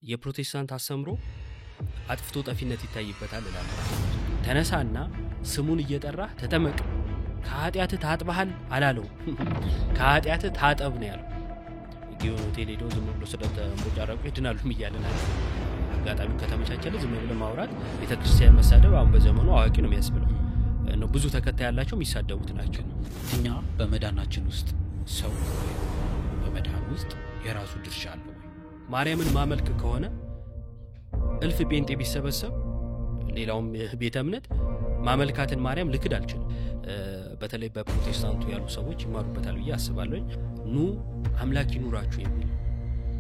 የፕሮቴስታንት አስተምሮ አጥፍቶ ጠፊነት ይታይበታል እላለሁ። ተነሳና ስሙን እየጠራህ ተጠመቅ ከኃጢአት ታጥበሃል አላለው። ከኃጢአት ታጠብ ነው ያለው። ጊዮን ሆቴል ሄዶ ዝም ብሎ ስለተሞጫረቁ ይድናሉ እያለን አጋጣሚ ከተመቻቸለ ዝም ብሎ ማውራት ቤተክርስቲያን መሳደብ አሁን በዘመኑ አዋቂ ነው የሚያስብለው ነው። ብዙ ተከታይ ያላቸው የሚሳደቡት ናቸው። እኛ በመዳናችን ውስጥ ሰው በመዳን ውስጥ የራሱ ድርሻ አለው። ማርያምን ማመልክ ከሆነ እልፍ ጴንጤ ቢሰበሰብ ሌላውም ቤተ እምነት ማመልካትን ማርያም ልክድ አልችልም። በተለይ በፕሮቴስታንቱ ያሉ ሰዎች ይማሩበታል ብዬ አስባለሁ። ኑ አምላክ ይኑራችሁ የሚል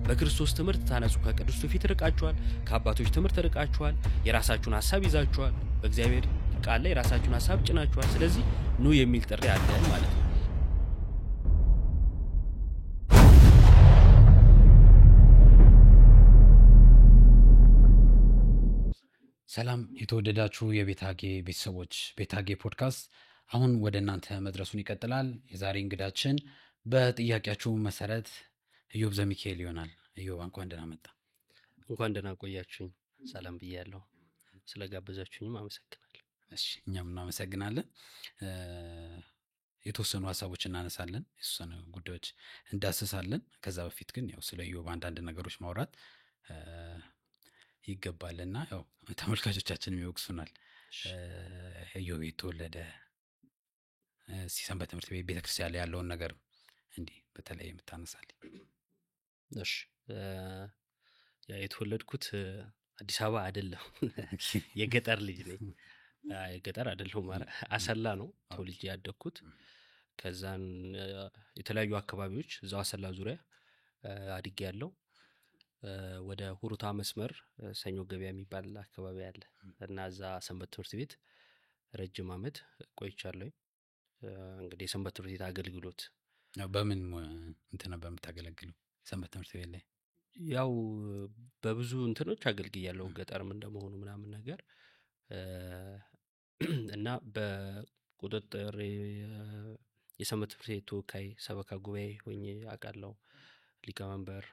በክርስቶስ ትምህርት ታነጹ፣ ከቅዱስ ፊት ርቃችኋል፣ ከአባቶች ትምህርት ርቃችኋል፣ የራሳችሁን ሐሳብ ይዛችኋል፣ በእግዚአብሔር ቃል ላይ የራሳችሁን ሐሳብ ጭናችኋል። ስለዚህ ኑ የሚል ጥሪ አለ ማለት ነው። ሰላም የተወደዳችሁ የቤታጌ ቤተሰቦች፣ ቤታጌ ፖድካስት አሁን ወደ እናንተ መድረሱን ይቀጥላል። የዛሬ እንግዳችን በጥያቄያችሁ መሰረት ኢዮብ ዘሚካኤል ይሆናል። ኢዮብ እንኳን ደህና መጣ። እንኳን ደህና ቆያችሁኝ። ሰላም ብያለሁ። ስለጋበዛችሁኝም አመሰግናለሁ። እሺ፣ እኛም እናመሰግናለን። የተወሰኑ ሀሳቦች እናነሳለን፣ የተወሰኑ ጉዳዮች እንዳስሳለን። ከዛ በፊት ግን ያው ስለ ኢዮብ አንዳንድ ነገሮች ማውራት ይገባልና ያው ተመልካቾቻችንም ይወቅሱናል። ኢዮብ የተወለደ ሰንበት ትምህርት ቤት ቤተክርስቲያን ላይ ያለውን ነገር እንዲህ በተለይ የምታነሳልኝ? እሺ፣ የተወለድኩት አዲስ አበባ አይደለም። የገጠር ልጅ ነኝ። የገጠር አይደለም ማለት አሰላ ነው ተወልጄ ያደግኩት። ከዛን የተለያዩ አካባቢዎች እዛው አሰላ ዙሪያ አድጌያለሁ። ወደ ሁሩታ መስመር ሰኞ ገበያ የሚባል አካባቢ አለ እና እዛ ሰንበት ትምህርት ቤት ረጅም ዓመት ቆይቻለሁ። እንግዲህ የሰንበት ትምህርት ቤት አገልግሎት በምን እንትን ነበር የምታገለግለው ሰንበት ትምህርት ቤት ላይ? ያው በብዙ እንትኖች አገልግያለሁ፣ ገጠርም እንደመሆኑ ምናምን ነገር እና በቁጥጥር የሰንበት ትምህርት ቤት ተወካይ ሰበካ ጉባኤ ሆኜ አውቃለሁ። ሊቀመንበር፣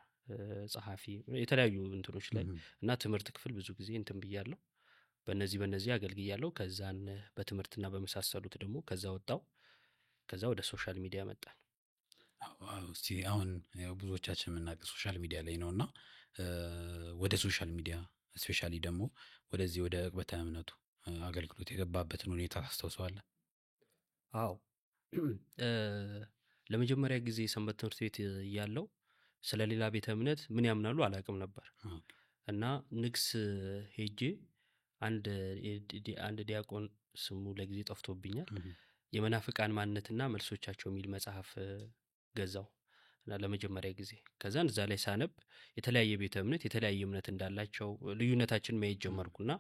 ጸሐፊ፣ የተለያዩ እንትኖች ላይ እና ትምህርት ክፍል ብዙ ጊዜ እንትን ብያለሁ። በእነዚህ አገልግያለሁ። ከዛን በትምህርትና በመሳሰሉት ደግሞ ከዛ ወጣው። ከዛ ወደ ሶሻል ሚዲያ መጣን። እስቲ አሁን ብዙዎቻችን የምናውቀው ሶሻል ሚዲያ ላይ ነውና ወደ ሶሻል ሚዲያ ስፔሻሊ ደግሞ ወደዚህ ወደ ዕቅበተ እምነቱ አገልግሎት የገባበትን ሁኔታ ታስታውሳለህ? አዎ፣ ለመጀመሪያ ጊዜ ሰንበት ትምህርት ቤት ያለው ስለሌላ ቤተ እምነት ምን ያምናሉ አላውቅም ነበር እና ንግስ ሄጄ አንድ ዲያቆን ስሙ ለጊዜ ጠፍቶብኛል፣ የመናፍቃን ማንነትና መልሶቻቸው የሚል መጽሐፍ ገዛው እና ለመጀመሪያ ጊዜ ከዛን እዛ ላይ ሳነብ የተለያየ ቤተ እምነት የተለያየ እምነት እንዳላቸው ልዩነታችን ማየት ጀመርኩና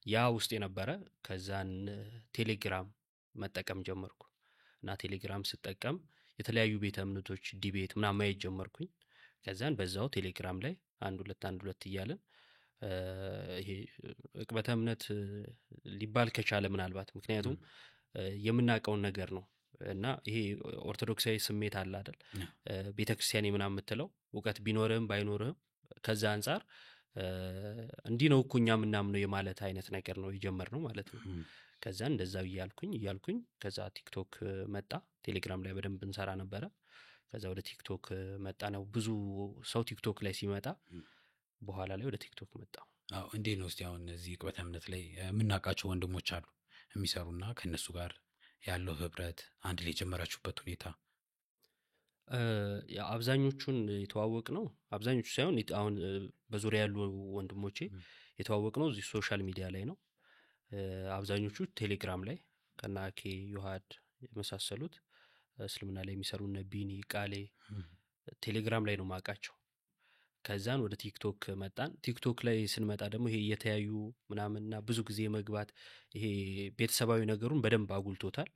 ያ ውስጥ የነበረ። ከዛን ቴሌግራም መጠቀም ጀመርኩ እና ቴሌግራም ስጠቀም የተለያዩ ቤተ እምነቶች ዲቤት ምናምን ማየት ጀመርኩኝ። ከዛን በዛው ቴሌግራም ላይ አንድ ሁለት እያለን ይሄ ዕቅበተ እምነት ሊባል ከቻለ ምናልባት ምክንያቱም የምናውቀውን ነገር ነው እና ይሄ ኦርቶዶክሳዊ ስሜት አለ አይደል? ቤተክርስቲያን ምናምን የምትለው ዕውቀት ቢኖርህም ባይኖርህም ከዛ አንፃር እንዲህ ነው እኮ እኛ ምናምን ነው የማለት አይነት ነገር ነው የጀመርነው ማለት ነው። ከዛ እንደዛው እያልኩኝ ከዛ ቲክቶክ መጣ። ቴሌግራም ላይ በደንብ እንሰራ ነበረ። ከዛ ወደ ቲክቶክ መጣ ነው። ብዙ ሰው ቲክቶክ ላይ ሲመጣ በኋላ ላይ ወደ ቲክቶክ መጣ። አዎ፣ እንዴት ነው እስቲ አሁን እዚህ ዕቅበተ እምነት ላይ የምናውቃቸው ወንድሞች አሉ የሚሰሩና ከነሱ ጋር ያለው ህብረት አንድ ላይ የጀመራችሁበት ሁኔታ? አብዛኞቹን የተዋወቅ ነው፣ አብዛኞቹ ሳይሆን አሁን በዙሪያ ያሉ ወንድሞቼ የተዋወቅ ነው እዚህ ሶሻል ሚዲያ ላይ ነው። አብዛኞቹ ቴሌግራም ላይ ከናኬ ዮሐድ የመሳሰሉት እስልምና ላይ የሚሰሩ እነ ቢኒ ቃሌ ቴሌግራም ላይ ነው ማውቃቸው። ከዛን ወደ ቲክቶክ መጣን። ቲክቶክ ላይ ስንመጣ ደግሞ ይሄ የተያዩ ምናምንና ብዙ ጊዜ መግባት ይሄ ቤተሰባዊ ነገሩን በደንብ አጉልቶታል።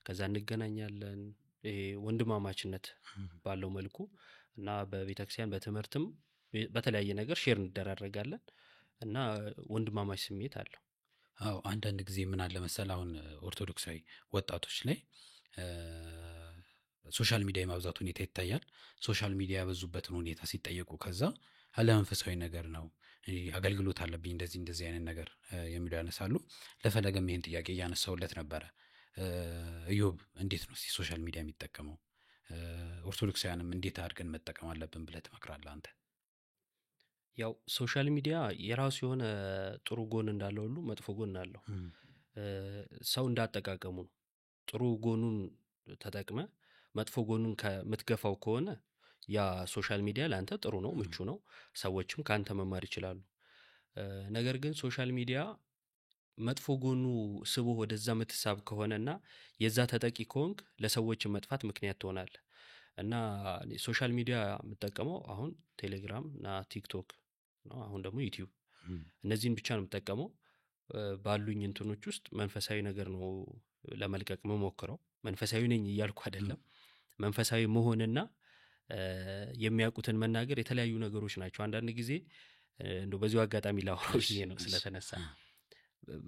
ከዛ እንገናኛለን ይሄ ወንድማማችነት ባለው መልኩ እና በቤተክርስቲያን በትምህርትም በተለያየ ነገር ሼር እንደራረጋለን እና ወንድማማች ስሜት አለው። አዎ፣ አንዳንድ ጊዜ ምን አለ መሰል አሁን ኦርቶዶክሳዊ ወጣቶች ላይ ሶሻል ሚዲያ የማብዛት ሁኔታ ይታያል። ሶሻል ሚዲያ ያበዙበትን ሁኔታ ሲጠየቁ ከዛ አለመንፈሳዊ ነገር ነው አገልግሎት አለብኝ እንደዚህ አይነት ነገር የሚሉ ያነሳሉ። ለፈለገም ይሄን ጥያቄ እያነሳውለት ነበረ። ኢዮብ እንዴት ነው ሶሻል ሚዲያ የሚጠቀመው? ኦርቶዶክሳውያንም እንዴት አድርገን መጠቀም አለብን ብለህ ትመክራለህ አንተ? ያው ሶሻል ሚዲያ የራሱ የሆነ ጥሩ ጎን እንዳለው ሁሉ መጥፎ ጎን አለው። ሰው እንዳጠቃቀሙ ነው። ጥሩ ጎኑን ተጠቅመ መጥፎ ጎኑን ከምትገፋው ከሆነ ያ ሶሻል ሚዲያ ለአንተ ጥሩ ነው፣ ምቹ ነው፣ ሰዎችም ካንተ መማር ይችላሉ። ነገር ግን ሶሻል ሚዲያ መጥፎ ጎኑ ስቦ ወደዛ የምትሳብ ከሆነና የዛ ተጠቂ ከሆንክ ለሰዎች መጥፋት ምክንያት ትሆናለህ። እና ሶሻል ሚዲያ የምጠቀመው አሁን ቴሌግራም እና ቲክቶክ ነው። አሁን ደግሞ ዩቲዩብ፣ እነዚህን ብቻ ነው የምጠቀመው። ባሉኝ እንትኖች ውስጥ መንፈሳዊ ነገር ነው ለመልቀቅ የምሞክረው። መንፈሳዊ ነኝ እያልኩ አይደለም። መንፈሳዊ መሆንና የሚያውቁትን መናገር የተለያዩ ነገሮች ናቸው። አንዳንድ ጊዜ እንደው በዚሁ አጋጣሚ ላወራው ብዬ ነው ስለተነሳ፣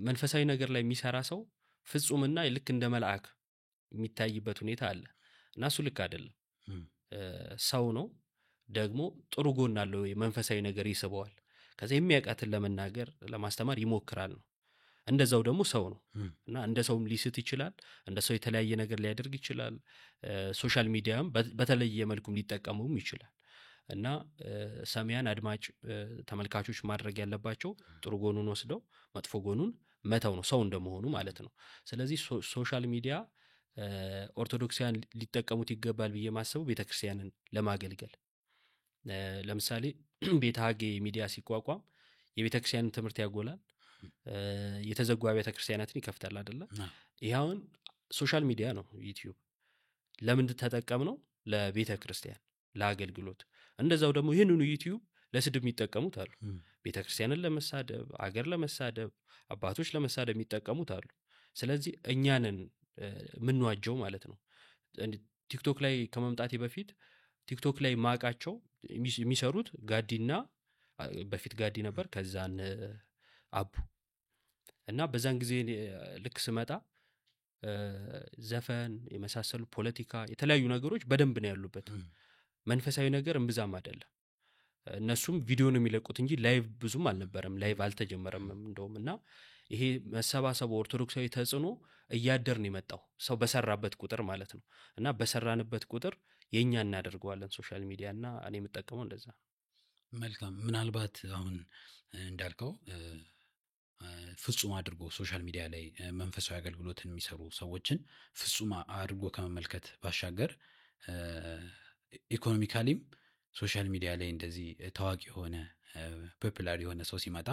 መንፈሳዊ ነገር ላይ የሚሰራ ሰው ፍጹምና ልክ እንደ መልአክ የሚታይበት ሁኔታ አለ እና እሱ ልክ አይደለም። ሰው ነው ደግሞ ጥሩ ጎን አለው፣ መንፈሳዊ ነገር ይስበዋል። ከዛ የሚያውቃትን ለመናገር ለማስተማር ይሞክራል ነው። እንደዛው ደግሞ ሰው ነው እና እንደ ሰውም ሊስት ይችላል፣ እንደ ሰው የተለያየ ነገር ሊያደርግ ይችላል። ሶሻል ሚዲያም በተለየ መልኩም ሊጠቀሙም ይችላል። እና ሰሚያን አድማጭ ተመልካቾች ማድረግ ያለባቸው ጥሩ ጎኑን ወስደው መጥፎ ጎኑን መተው ነው፣ ሰው እንደመሆኑ ማለት ነው። ስለዚህ ሶሻል ሚዲያ ኦርቶዶክሳውያን ሊጠቀሙት ይገባል ብዬ ማሰቡ ቤተክርስቲያንን ለማገልገል። ለምሳሌ ቤተ ሐጌ ሚዲያ ሲቋቋም የቤተክርስቲያንን ትምህርት ያጎላል፣ የተዘጉ ቤተክርስቲያናትን ይከፍታል አይደለ? ይሄውን ሶሻል ሚዲያ ነው። ዩቲዩብ ለምን ተጠቀም ነው? ለቤተክርስቲያን ለአገልግሎት። እንደዛው ደግሞ ይሄንኑ ዩቲዩብ ለስድብ የሚጠቀሙት አሉ። ቤተክርስቲያንን ለመሳደብ፣ አገር ለመሳደብ፣ አባቶች ለመሳደብ የሚጠቀሙት አሉ። ስለዚህ እኛንን ምንዋጀው ማለት ነው። ቲክቶክ ላይ ከመምጣቴ በፊት ቲክቶክ ላይ ማቃቸው የሚሰሩት ጋዲና በፊት ጋዲ ነበር፣ ከዛን አቡ እና በዛን ጊዜ ልክ ስመጣ ዘፈን የመሳሰሉ ፖለቲካ የተለያዩ ነገሮች በደንብ ነው ያሉበት። መንፈሳዊ ነገር እምብዛም አይደለም። እነሱም ቪዲዮ ነው የሚለቁት እንጂ ላይቭ ብዙም አልነበረም፣ ላይቭ አልተጀመረም እንደውም። እና ይሄ መሰባሰቡ ኦርቶዶክሳዊ ተጽዕኖ እያደርን የመጣው ሰው በሰራበት ቁጥር ማለት ነው። እና በሰራንበት ቁጥር የኛ እናደርገዋለን ሶሻል ሚዲያ። እና እኔ የምጠቀመው እንደዛ። መልካም። ምናልባት አሁን እንዳልከው ፍጹም አድርጎ ሶሻል ሚዲያ ላይ መንፈሳዊ አገልግሎትን የሚሰሩ ሰዎችን ፍጹም አድርጎ ከመመልከት ባሻገር ኢኮኖሚካሊም ሶሻል ሚዲያ ላይ እንደዚህ ታዋቂ የሆነ ፖፑላር የሆነ ሰው ሲመጣ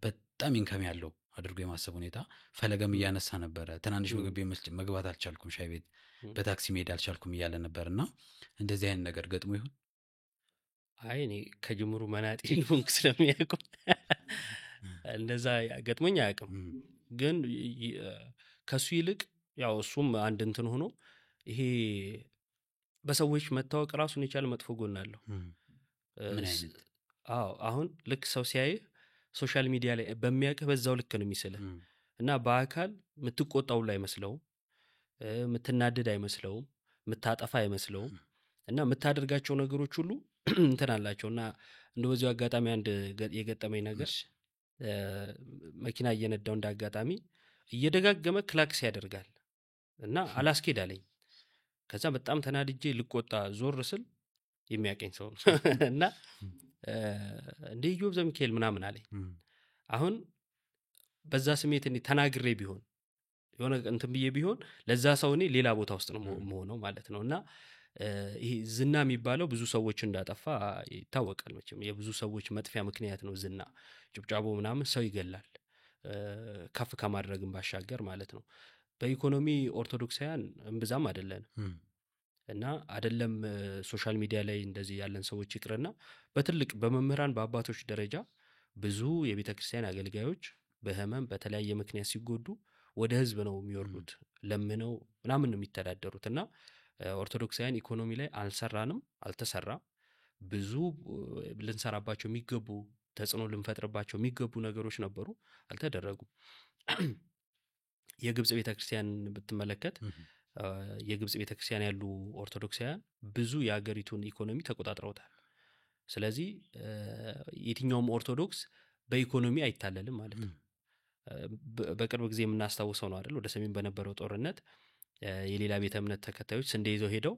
በጣም ኢንካም ያለው አድርጎ የማሰብ ሁኔታ ፈለገም እያነሳ ነበረ። ትናንሽ ምግብ ቤት መግባት አልቻልኩም፣ ሻይ ቤት በታክሲ መሄድ አልቻልኩም እያለ ነበርና እንደዚህ አይነት ነገር ገጥሞ ይሁን? አይ እኔ ከጅምሩ መናጤ ሆንክ ስለሚያውቁ እንደዛ ገጥሞኝ አያውቅም። ግን ከሱ ይልቅ ያው እሱም አንድ እንትን ሆኖ ይሄ በሰዎች መታወቅ ራሱን የቻለ መጥፎ ጎን አለው። ምን አይነት? አዎ አሁን ልክ ሰው ሲያይ ሶሻል ሚዲያ ላይ በሚያውቅህ በዛው ልክ ነው የሚስልህ እና በአካል የምትቆጣው ላይ አይመስለውም፣ የምትናደድ አይመስለውም፣ የምታጠፋ አይመስለውም እና የምታደርጋቸው ነገሮች ሁሉ እንትን አላቸው። እና እንደዚሁ አጋጣሚ አንድ የገጠመኝ ነገር መኪና እየነዳው እንደ አጋጣሚ እየደጋገመ ክላክስ ያደርጋል እና አላስኬድ አለኝ። ከዛ በጣም ተናድጄ ልቆጣ ዞር ስል የሚያቀኝ ሰው እና እንደ ኢዮብ ዘሚካኤል ምናምን አለኝ። አሁን በዛ ስሜት እኔ ተናግሬ ቢሆን የሆነ እንትን ብዬ ቢሆን ለዛ ሰው እኔ ሌላ ቦታ ውስጥ ነው መሆነው ማለት ነው። እና ይሄ ዝና የሚባለው ብዙ ሰዎች እንዳጠፋ ይታወቃል። መቼም የብዙ ሰዎች መጥፊያ ምክንያት ነው ዝና። ጭብጫቦ ምናምን ሰው ይገላል፣ ከፍ ከማድረግም ባሻገር ማለት ነው። በኢኮኖሚ ኦርቶዶክሳውያን እምብዛም አይደለንም እና አይደለም ሶሻል ሚዲያ ላይ እንደዚህ ያለን ሰዎች ይቅርና በትልቅ በመምህራን በአባቶች ደረጃ ብዙ የቤተክርስቲያን አገልጋዮች በህመም በተለያየ ምክንያት ሲጎዱ ወደ ህዝብ ነው የሚወርዱት፣ ለምነው ምናምን ነው የሚተዳደሩት። እና ኦርቶዶክሳውያን ኢኮኖሚ ላይ አልሰራንም፣ አልተሰራም። ብዙ ልንሰራባቸው የሚገቡ ተጽዕኖ ልንፈጥርባቸው የሚገቡ ነገሮች ነበሩ፣ አልተደረጉም። የግብጽ ቤተክርስቲያን ብትመለከት የግብጽ ቤተክርስቲያን ያሉ ኦርቶዶክሳውያን ብዙ የሀገሪቱን ኢኮኖሚ ተቆጣጥረውታል። ስለዚህ የትኛውም ኦርቶዶክስ በኢኮኖሚ አይታለልም ማለት ነው። በቅርብ ጊዜ የምናስታውሰው ነው አይደል? ወደ ሰሜን በነበረው ጦርነት የሌላ ቤተ እምነት ተከታዮች ስንዴ ይዘው ሄደው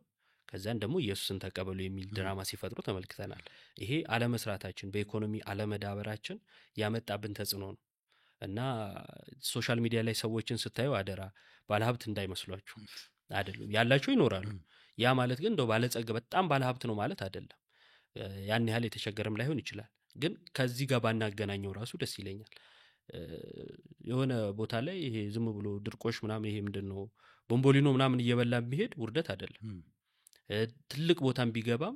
ከዛን ደግሞ ኢየሱስን ተቀበሉ የሚል ድራማ ሲፈጥሩ ተመልክተናል። ይሄ አለመስራታችን በኢኮኖሚ አለመዳበራችን ያመጣብን ተጽዕኖ ነው። እና ሶሻል ሚዲያ ላይ ሰዎችን ስታዩ አደራ ባለሀብት እንዳይመስሏችሁ። አይደሉም፣ ያላቸው ይኖራሉ። ያ ማለት ግን እንደው ባለጸጋ በጣም ባለሀብት ነው ማለት አይደለም። ያን ያህል የተቸገረም ላይሆን ይችላል። ግን ከዚህ ጋር ባናገናኘው ራሱ ደስ ይለኛል። የሆነ ቦታ ላይ ይሄ ዝም ብሎ ድርቆሽ ምናምን ይሄ ምንድነው ቦምቦሊኖ ምናምን እየበላ የሚሄድ ውርደት አይደለም። ትልቅ ቦታም ቢገባም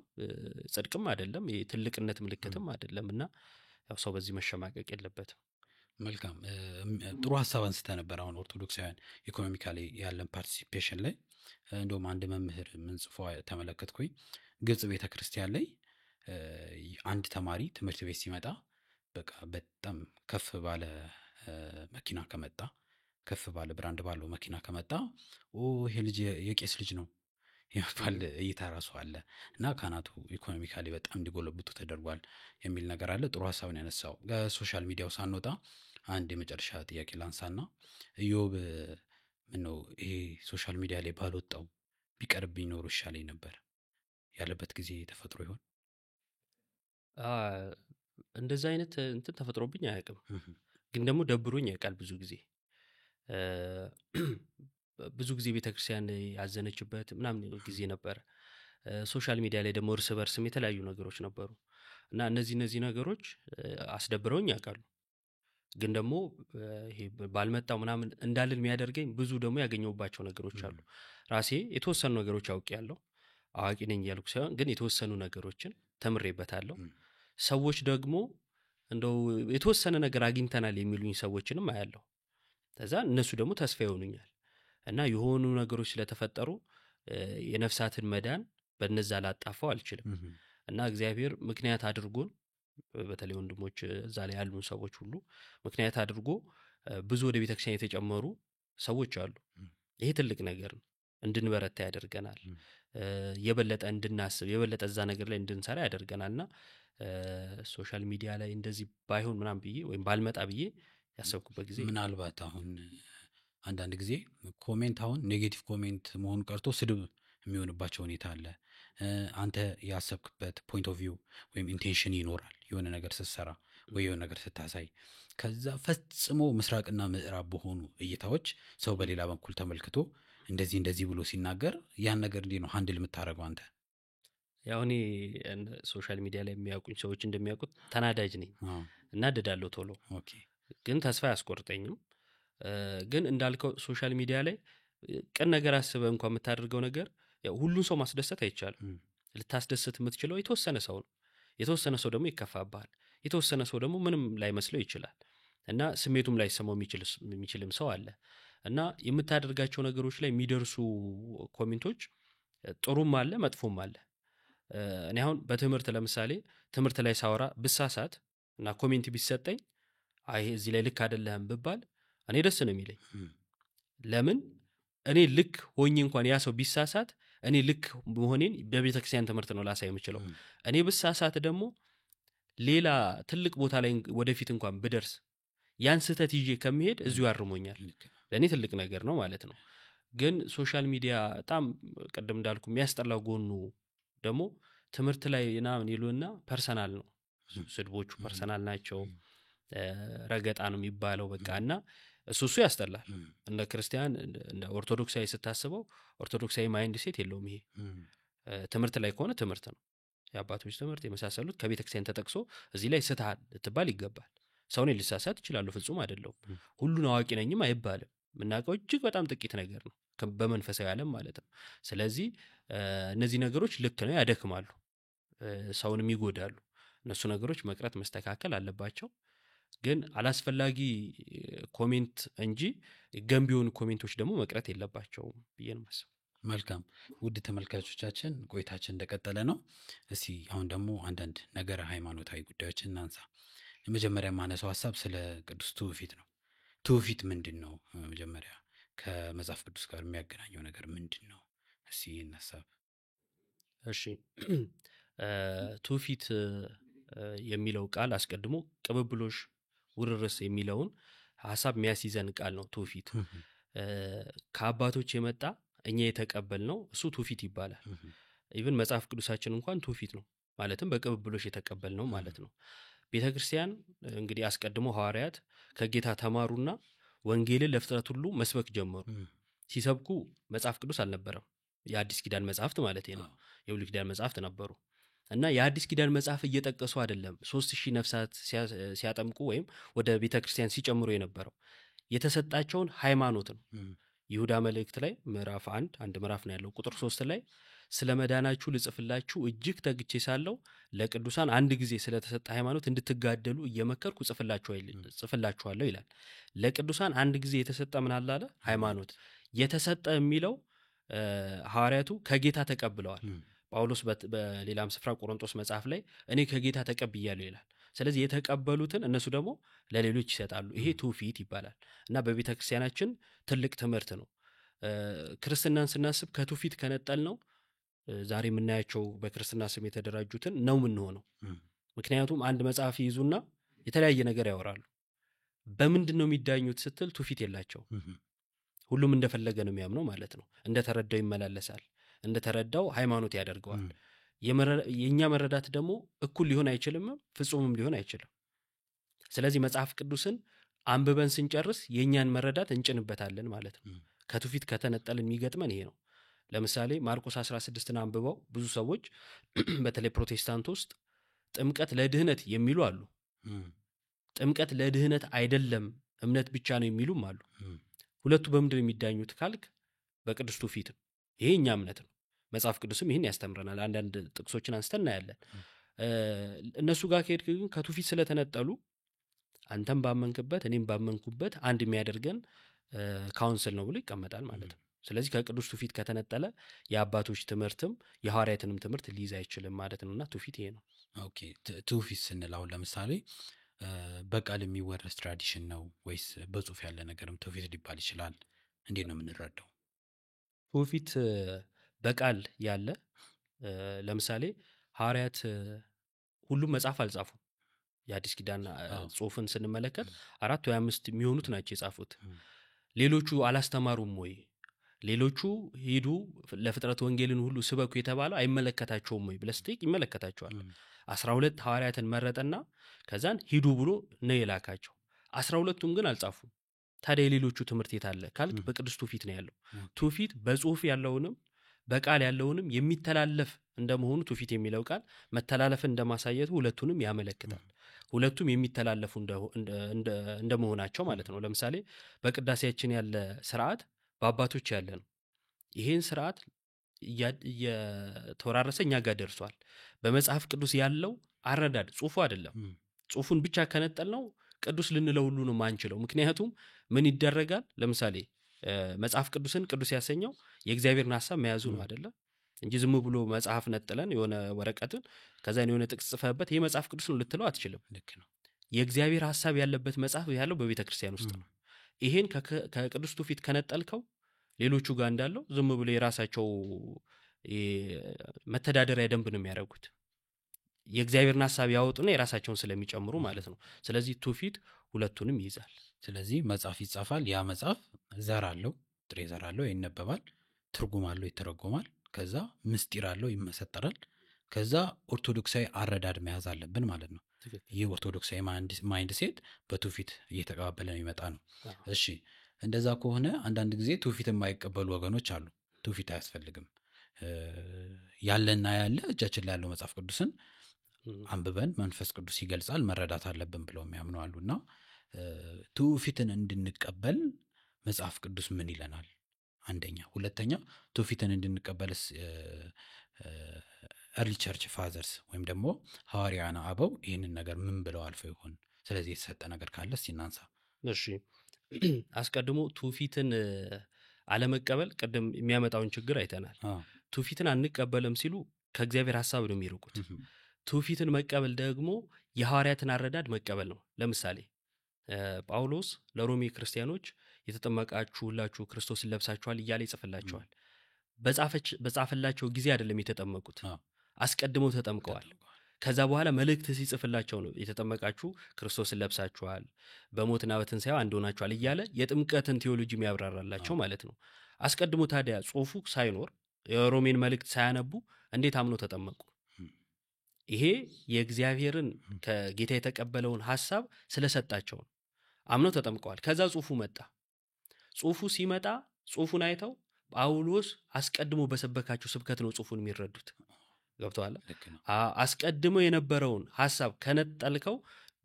ጽድቅም አይደለም፣ ይሄ ትልቅነት ምልክትም አይደለም። እና ያው ሰው በዚህ መሸማቀቅ የለበትም። መልካም ጥሩ ሀሳብ አንስተ ነበር። አሁን ኦርቶዶክሳውያን ኢኮኖሚካሊ ያለን ፓርቲሲፔሽን ላይ እንደውም አንድ መምህር ምን ጽፎ ተመለከትኩኝ። ግብጽ ቤተክርስቲያን ላይ አንድ ተማሪ ትምህርት ቤት ሲመጣ በቃ በጣም ከፍ ባለ መኪና ከመጣ ከፍ ባለ ብራንድ ባለው መኪና ከመጣ ይሄ ልጅ የቄስ ልጅ ነው የሚባል እይታ ራሱ አለ። እና ካህናቱ ኢኮኖሚካሊ በጣም እንዲጎለብቱ ተደርጓል የሚል ነገር አለ። ጥሩ ሀሳብን ያነሳው። ከሶሻል ሚዲያው ሳንወጣ አንድ የመጨረሻ ጥያቄ ላንሳና ኢዮብ ምነው ይሄ ሶሻል ሚዲያ ላይ ባልወጣው ቢቀርብኝ ኖሮ ይሻለኝ ነበር ያለበት ጊዜ ተፈጥሮ ይሆን? እንደዛ አይነት እንትን ተፈጥሮብኝ አያውቅም። ግን ደግሞ ደብሮኝ ያውቃል ብዙ ጊዜ። ብዙ ጊዜ ቤተክርስቲያን ያዘነችበት ምናምን ጊዜ ነበር። ሶሻል ሚዲያ ላይ ደግሞ እርስ በርስም የተለያዩ ነገሮች ነበሩ እና እነዚህ ነገሮች አስደብረውኝ ያውቃሉ። ግን ደግሞ ይሄ ባልመጣው ምናምን እንዳልል የሚያደርገኝ ብዙ ደግሞ ያገኘሁባቸው ነገሮች አሉ። ራሴ የተወሰኑ ነገሮች አውቄያለሁ። አዋቂ ነኝ እያልኩ ሳይሆን ግን የተወሰኑ ነገሮችን ተምሬበታለሁ። ሰዎች ደግሞ እንደው የተወሰነ ነገር አግኝተናል የሚሉኝ ሰዎችንም አያለሁ። ከዛ እነሱ ደግሞ ተስፋ ይሆኑኛል። እና የሆኑ ነገሮች ስለተፈጠሩ የነፍሳትን መዳን በነዛ ላጣፈው አልችልም። እና እግዚአብሔር ምክንያት አድርጎን በተለይ ወንድሞች እዛ ላይ ያሉን ሰዎች ሁሉ ምክንያት አድርጎ ብዙ ወደ ቤተክርስቲያን የተጨመሩ ሰዎች አሉ። ይሄ ትልቅ ነገር ነው። እንድንበረታ ያደርገናል። የበለጠ እንድናስብ የበለጠ እዛ ነገር ላይ እንድንሰራ ያደርገናልና ሶሻል ሚዲያ ላይ እንደዚህ ባይሆን ምናምን ብዬ ወይም ባልመጣ ብዬ ያሰብኩበት ጊዜ ምናልባት አሁን አንዳንድ ጊዜ ኮሜንት አሁን ኔጌቲቭ ኮሜንት መሆኑ ቀርቶ ስድብ የሚሆንባቸው ሁኔታ አለ። አንተ ያሰብክበት ፖይንት ኦፍ ቪው ወይም ኢንቴንሽን ይኖራል የሆነ ነገር ስትሰራ ወይ የሆነ ነገር ስታሳይ። ከዛ ፈጽሞ ምስራቅና ምዕራብ በሆኑ እይታዎች ሰው በሌላ በኩል ተመልክቶ እንደዚህ ብሎ ሲናገር ያን ነገር እንዴት ነው ሃንድል የምታደርገው አንተ? ያው እኔ ሶሻል ሚዲያ ላይ የሚያውቁኝ ሰዎች እንደሚያውቁት ተናዳጅ ነኝ። እናደዳለሁ ቶሎ። ግን ተስፋ ያስቆርጠኝም። ግን እንዳልከው ሶሻል ሚዲያ ላይ ቀን ነገር አስበህ እንኳን የምታደርገው ነገር ያው ሁሉን ሰው ማስደሰት አይቻልም። ልታስደስት የምትችለው የተወሰነ ሰው ነው። የተወሰነ ሰው ደግሞ ይከፋባል። የተወሰነ ሰው ደግሞ ምንም ላይመስለው ይችላል። እና ስሜቱም ላይሰማው የሚችልም ሰው አለ። እና የምታደርጋቸው ነገሮች ላይ የሚደርሱ ኮሜንቶች ጥሩም አለ መጥፎም አለ። እኔ አሁን በትምህርት ለምሳሌ ትምህርት ላይ ሳወራ ብሳሳት እና ኮሜንት ቢሰጠኝ አይ እዚህ ላይ ልክ አይደለም ብባል እኔ ደስ ነው የሚለኝ። ለምን እኔ ልክ ሆኜ እንኳን ያ ሰው ቢሳሳት እኔ ልክ መሆኔን በቤተክርስቲያን ትምህርት ነው ላሳይ የምችለው። እኔ ብሳሳት ደግሞ ሌላ ትልቅ ቦታ ላይ ወደፊት እንኳን ብደርስ ያን ስህተት ይዤ ከመሄድ እዚሁ ያርሞኛል። ለኔ ትልቅ ነገር ነው ማለት ነው። ግን ሶሻል ሚዲያ በጣም ቀደም እንዳልኩ የሚያስጠላው ጎኑ ደግሞ ትምህርት ላይ ምናምን ይሉና ፐርሰናል ነው። ስድቦቹ ፐርሰናል ናቸው። ረገጣ ነው የሚባለው በቃና እሱ ያስጠላል። እንደ ክርስቲያን እንደ ኦርቶዶክሳዊ ስታስበው ኦርቶዶክሳዊ ማይንድ ሴት የለውም። ይሄ ትምህርት ላይ ከሆነ ትምህርት ነው። የአባቶች ትምህርት የመሳሰሉት ከቤተክርስቲያን ተጠቅሶ እዚህ ላይ ስተሃል ልትባል ይገባል። ሰው ነኝ ልሳሳት ይችላል፣ ፍጹም አይደለም። ሁሉን አዋቂ ነኝም አይባልም። የምናውቀው እጅግ በጣም ጥቂት ነገር ነው በመንፈሳዊ ዓለም ማለት ነው። ስለዚህ እነዚህ ነገሮች ልክ ነው፣ ያደክማሉ፣ ሰውንም ይጎዳሉ። እነሱ ነገሮች መቅረት መስተካከል አለባቸው። ግን አላስፈላጊ ኮሜንት እንጂ ገንቢውን ኮሜንቶች ደግሞ መቅረት የለባቸውም ብዬ ነው የማስበው። መልካም ውድ ተመልካቾቻችን ቆይታችን እንደቀጠለ ነው። እስቲ አሁን ደግሞ አንዳንድ ነገረ ሃይማኖታዊ ጉዳዮችን እናንሳ። የመጀመሪያ ማነሳው ሐሳብ ስለ ቅዱስ ትውፊት ነው። ትውፊት ምንድን ነው? መጀመሪያ ከመጽሐፍ ቅዱስ ጋር የሚያገናኘው ነገር ምንድን ነው? እስቲ ይህን ሐሳብ። እሺ ትውፊት የሚለው ቃል አስቀድሞ ቅብብሎሽ ውርርስ የሚለውን ሐሳብ የሚያስይዘን ቃል ነው። ትውፊት ከአባቶች የመጣ እኛ የተቀበልነው እሱ ትውፊት ይባላል። ኢቭን መጽሐፍ ቅዱሳችን እንኳን ትውፊት ነው፣ ማለትም በቅብብሎሽ የተቀበልነው ማለት ነው። ቤተክርስቲያን እንግዲህ አስቀድሞ ሐዋርያት ከጌታ ተማሩና ወንጌልን ለፍጥረት ሁሉ መስበክ ጀመሩ። ሲሰብኩ መጽሐፍ ቅዱስ አልነበረም፣ የአዲስ ኪዳን መጽሐፍት ማለት ነው። የብሉይ ኪዳን መጽሐፍት ነበሩ እና የአዲስ ኪዳን መጽሐፍ እየጠቀሱ አይደለም 3000 ነፍሳት ሲያጠምቁ ወይም ወደ ቤተክርስቲያን ሲጨምሩ የነበረው የተሰጣቸውን ሃይማኖት ነው። ይሁዳ መልእክት ላይ ምዕራፍ 1 ምዕራፍ ነው ያለው ቁጥር 3 ላይ ስለ መዳናችሁ ልጽፍላችሁ እጅግ ተግቼ ሳለሁ ለቅዱሳን አንድ ጊዜ ስለተሰጠ ሃይማኖት እንድትጋደሉ እየመከርኩ ጽፍላችኋለሁ ይላል። ለቅዱሳን አንድ ጊዜ የተሰጠ ምን አለ? ሃይማኖት የተሰጠ የሚለው ሐዋርያቱ ከጌታ ተቀብለዋል። ጳውሎስ በሌላም ስፍራ ቆሮንቶስ መጽሐፍ ላይ እኔ ከጌታ ተቀብያለሁ ይላል። ስለዚህ የተቀበሉትን እነሱ ደግሞ ለሌሎች ይሰጣሉ። ይሄ ትውፊት ይባላል እና በቤተክርስቲያናችን ትልቅ ትምህርት ነው። ክርስትናን ስናስብ ከትውፊት ከነጠል ነው ዛሬ የምናያቸው በክርስትና ስም የተደራጁትን ነው የምንሆነው። ምክንያቱም አንድ መጽሐፍ ይይዙና የተለያየ ነገር ያወራሉ። በምንድን ነው የሚዳኙት ስትል ትውፊት የላቸው። ሁሉም እንደፈለገ ነው የሚያምነው ማለት ነው። እንደተረዳው ይመላለሳል፣ እንደተረዳው ሃይማኖት ያደርገዋል። የኛ መረዳት ደግሞ እኩል ሊሆን አይችልም፣ ፍጹምም ሊሆን አይችልም። ስለዚህ መጽሐፍ ቅዱስን አንብበን ስንጨርስ የኛን መረዳት እንጭንበታለን ማለት ነው። ከትውፊት ከተነጠልን የሚገጥመን ይሄ ነው። ለምሳሌ ማርቆስ 16ን አንብበው ብዙ ሰዎች በተለይ ፕሮቴስታንት ውስጥ ጥምቀት ለድህነት የሚሉ አሉ። ጥምቀት ለድህነት አይደለም እምነት ብቻ ነው የሚሉም አሉ። ሁለቱ በምንድን ነው የሚዳኙት ካልክ በቅዱስ ትውፊት። ይሄ እኛ እምነት ነው። መጽሐፍ ቅዱስም ይሄን ያስተምረናል። አንዳንድ ጥቅሶችን አንስተን እናያለን። እነሱ ጋር ከሄድክ ግን ከትውፊት ስለተነጠሉ አንተም ባመንክበት እኔም ባመንኩበት አንድ የሚያደርገን ካውንስል ነው ብሎ ይቀመጣል ማለት ነው። ስለዚህ ከቅዱስ ትውፊት ከተነጠለ የአባቶች ትምህርትም የሐዋርያትንም ትምህርት ሊይዝ አይችልም ማለት ነውና ትውፊት ይሄ ነው። ኦኬ ትውፊት ስንል አሁን ለምሳሌ በቃል የሚወረስ ትራዲሽን ነው ወይስ በጽሁፍ ያለ ነገርም ትውፊት ሊባል ይችላል? እንዴት ነው የምንረዳው? ትውፊት በቃል ያለ ለምሳሌ ሐዋርያት ሁሉም መጽሐፍ አልጻፉም። የአዲስ ኪዳን ጽሁፍን ስንመለከት 4 ወይ 5 የሚሆኑት ናቸው የጻፉት። ሌሎቹ አላስተማሩም ወይ? ሌሎቹ ሂዱ ለፍጥረት ወንጌልን ሁሉ ስበኩ የተባለው አይመለከታቸውም ወይ ብለህ ስትጠይቅ ይመለከታቸዋል። 12 ሐዋርያትን መረጠና ከዛን ሂዱ ብሎ ነው የላካቸው። 12ቱም ግን አልጻፉም። ታዲያ የሌሎቹ ትምህርት የት አለ ካልክ በቅዱስ ትውፊት ነው ያለው። ትውፊት በጽሁፍ ያለውንም በቃል ያለውንም የሚተላለፍ እንደመሆኑ ትውፊት የሚለው ቃል መተላለፍን እንደማሳየቱ ሁለቱንም ያመለክታል። ሁለቱም የሚተላለፉ እንደመሆናቸው ማለት ነው። ለምሳሌ በቅዳሴያችን ያለ ስርዓት በአባቶች ያለ ነው። ይሄን ስርዓት እየተወራረሰ እኛ ጋር ደርሷል። በመጽሐፍ ቅዱስ ያለው አረዳድ ጽሁፉ አይደለም። ጽሁፉን ብቻ ከነጠል ነው ቅዱስ ልንለው ሁሉ ነው ማንችለው። ምክንያቱም ምን ይደረጋል? ለምሳሌ መጽሐፍ ቅዱስን ቅዱስ ያሰኘው የእግዚአብሔርን ሐሳብ መያዙ ነው አይደለ? እንጂ ዝም ብሎ መጽሐፍ ነጥለን የሆነ ወረቀትን ከዛን የሆነ ጥቅስ ጽፈበት ይሄ መጽሐፍ ቅዱስ ነው ልትለው አትችልም። ልክ ነው። የእግዚአብሔር ሐሳብ ያለበት መጽሐፍ ያለው በቤተክርስቲያን ውስጥ ነው። ይሄን ከቅዱስ ትውፊት ከነጠልከው ሌሎቹ ጋር እንዳለው ዝም ብሎ የራሳቸው መተዳደሪያ ደንብ ነው የሚያደርጉት። የእግዚአብሔርን ሐሳብ ያወጡና የራሳቸውን ስለሚጨምሩ ማለት ነው። ስለዚህ ትውፊት ሁለቱንም ይይዛል። ስለዚህ መጽሐፍ ይጻፋል። ያ መጽሐፍ ዘር አለው፣ ጥሬ ዘር አለው፣ ይነበባል፣ ትርጉም አለው፣ ይተረጎማል፣ ከዛ ምስጢር አለው፣ ይመሰጠራል። ከዛ ኦርቶዶክሳዊ አረዳድ መያዝ አለብን ማለት ነው። ይህ ኦርቶዶክሳዊ ማይንድ ሴት በትውፊት እየተቀባበለ የሚመጣ ነው። እሺ እንደዛ ከሆነ አንዳንድ ጊዜ ትውፊት የማይቀበሉ ወገኖች አሉ። ትውፊት አያስፈልግም ያለና ያለ እጃችን ላይ ያለው መጽሐፍ ቅዱስን አንብበን መንፈስ ቅዱስ ይገልጻል መረዳት አለብን ብለው የሚያምኑ አሉና ትውፊትን እንድንቀበል መጽሐፍ ቅዱስ ምን ይለናል? አንደኛ። ሁለተኛ ትውፊትን እንድንቀበልስ ኤርሊ ቸርች ፋዘርስ ወይም ደግሞ ሐዋርያነ አበው ይህንን ነገር ምን ብለው አልፈው ይሆን? ስለዚህ የተሰጠ ነገር ካለ ሲናንሳ። እሺ አስቀድሞ ትውፊትን አለመቀበል ቅድም የሚያመጣውን ችግር አይተናል። ትውፊትን አንቀበልም ሲሉ ከእግዚአብሔር ሐሳብ ነው የሚርቁት። ትውፊትን መቀበል ደግሞ የሐዋርያትን አረዳድ መቀበል ነው። ለምሳሌ ጳውሎስ ለሮሜ ክርስቲያኖች የተጠመቃችሁ ሁላችሁ ክርስቶስን ለብሳችኋል እያለ ይጽፍላቸዋል። በጻፈላቸው ጊዜ አይደለም የተጠመቁት። አስቀድመው ተጠምቀዋል። ከዛ በኋላ መልእክት ሲጽፍላቸው ነው የተጠመቃችሁ ክርስቶስን ለብሳችኋል፣ በሞትና በትንሣኤው አንድ ሆናችኋል እያለ የጥምቀትን ቴዎሎጂ የሚያብራራላቸው ማለት ነው። አስቀድሞ ታዲያ ጽሑፉ ሳይኖር የሮሜን መልእክት ሳያነቡ እንዴት አምኖ ተጠመቁ? ይሄ የእግዚአብሔርን ከጌታ የተቀበለውን ሐሳብ ስለሰጣቸው ነው። አምኖ ተጠምቀዋል። ከዛ ጽሑፉ መጣ። ጽሑፉ ሲመጣ ጽሑፉን አይተው ጳውሎስ አስቀድሞ በሰበካቸው ስብከት ነው ጽሑፉን የሚረዱት። ገብቶሃል? አስቀድሞ የነበረውን ሐሳብ ከነጠልከው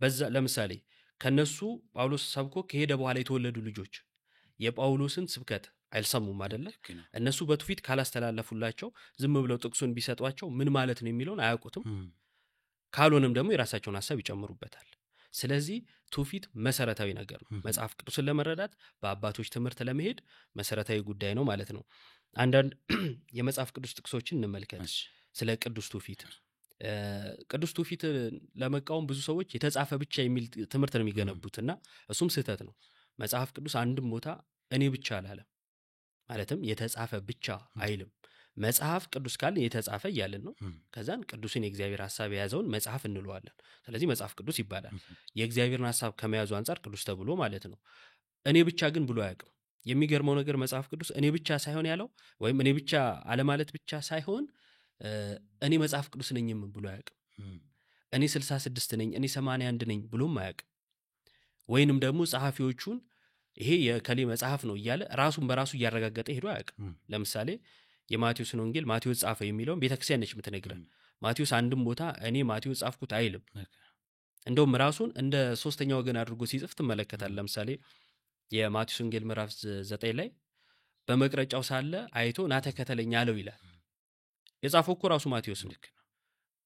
በዛ ለምሳሌ ከነሱ ጳውሎስ ሰብኮ ከሄደ በኋላ የተወለዱ ልጆች የጳውሎስን ስብከት አይልሰሙም አይደለ? እነሱ በትውፊት ካላስተላለፉላቸው ዝም ብለው ጥቅሱን ቢሰጧቸው ምን ማለት ነው የሚለውን አያውቁትም። ካልሆነም ደግሞ የራሳቸውን ሐሳብ ይጨምሩበታል። ስለዚህ ትውፊት መሰረታዊ ነገር ነው። መጽሐፍ ቅዱስን ለመረዳት በአባቶች ትምህርት ለመሄድ መሰረታዊ ጉዳይ ነው ማለት ነው። አንዳንድ የመጽሐፍ ቅዱስ ጥቅሶችን እንመልከት። ስለ ቅዱስ ትውፊት ቅዱስ ትውፊት ለመቃወም ብዙ ሰዎች የተጻፈ ብቻ የሚል ትምህርት ነው የሚገነቡትና እሱም ስህተት ነው። መጽሐፍ ቅዱስ አንድም ቦታ እኔ ብቻ አላለም። ማለትም የተጻፈ ብቻ አይልም። መጽሐፍ ቅዱስ ካልን የተጻፈ እያልን ነው። ከዛን ቅዱስን የእግዚአብሔር ሐሳብ የያዘውን መጽሐፍ እንለዋለን። ስለዚህ መጽሐፍ ቅዱስ ይባላል። የእግዚአብሔርን ሐሳብ ከመያዙ አንጻር ቅዱስ ተብሎ ማለት ነው። እኔ ብቻ ግን ብሎ አያውቅም። የሚገርመው ነገር መጽሐፍ ቅዱስ እኔ ብቻ ሳይሆን ያለው ወይም እኔ ብቻ አለማለት ብቻ ሳይሆን እኔ መጽሐፍ ቅዱስ ነኝም ብሎ አያውቅም። እኔ 66 ነኝ፣ እኔ 81 ነኝ ብሎም አያውቅም። ወይንም ደግሞ ጸሐፊዎቹን ይሄ የከሌ መጽሐፍ ነው እያለ ራሱን በራሱ እያረጋገጠ ሄዶ አያውቅም። ለምሳሌ የማቴዎስን ወንጌል ማቴዎስ ጻፈ የሚለውን ቤተክርስቲያን ነች የምትነግረን። ማቴዎስ አንድም ቦታ እኔ ማቴዎስ ጻፍኩት አይልም። እንደውም ራሱን እንደ ሶስተኛ ወገን አድርጎ ሲጽፍ ትመለከታል። ለምሳሌ የማቴዎስ ወንጌል ምዕራፍ 9 ላይ በመቅረጫው ሳለ አይቶ ና ተከተለኝ አለው ይላል። የጻፈው እኮ ራሱ ማቴዎስ ነው።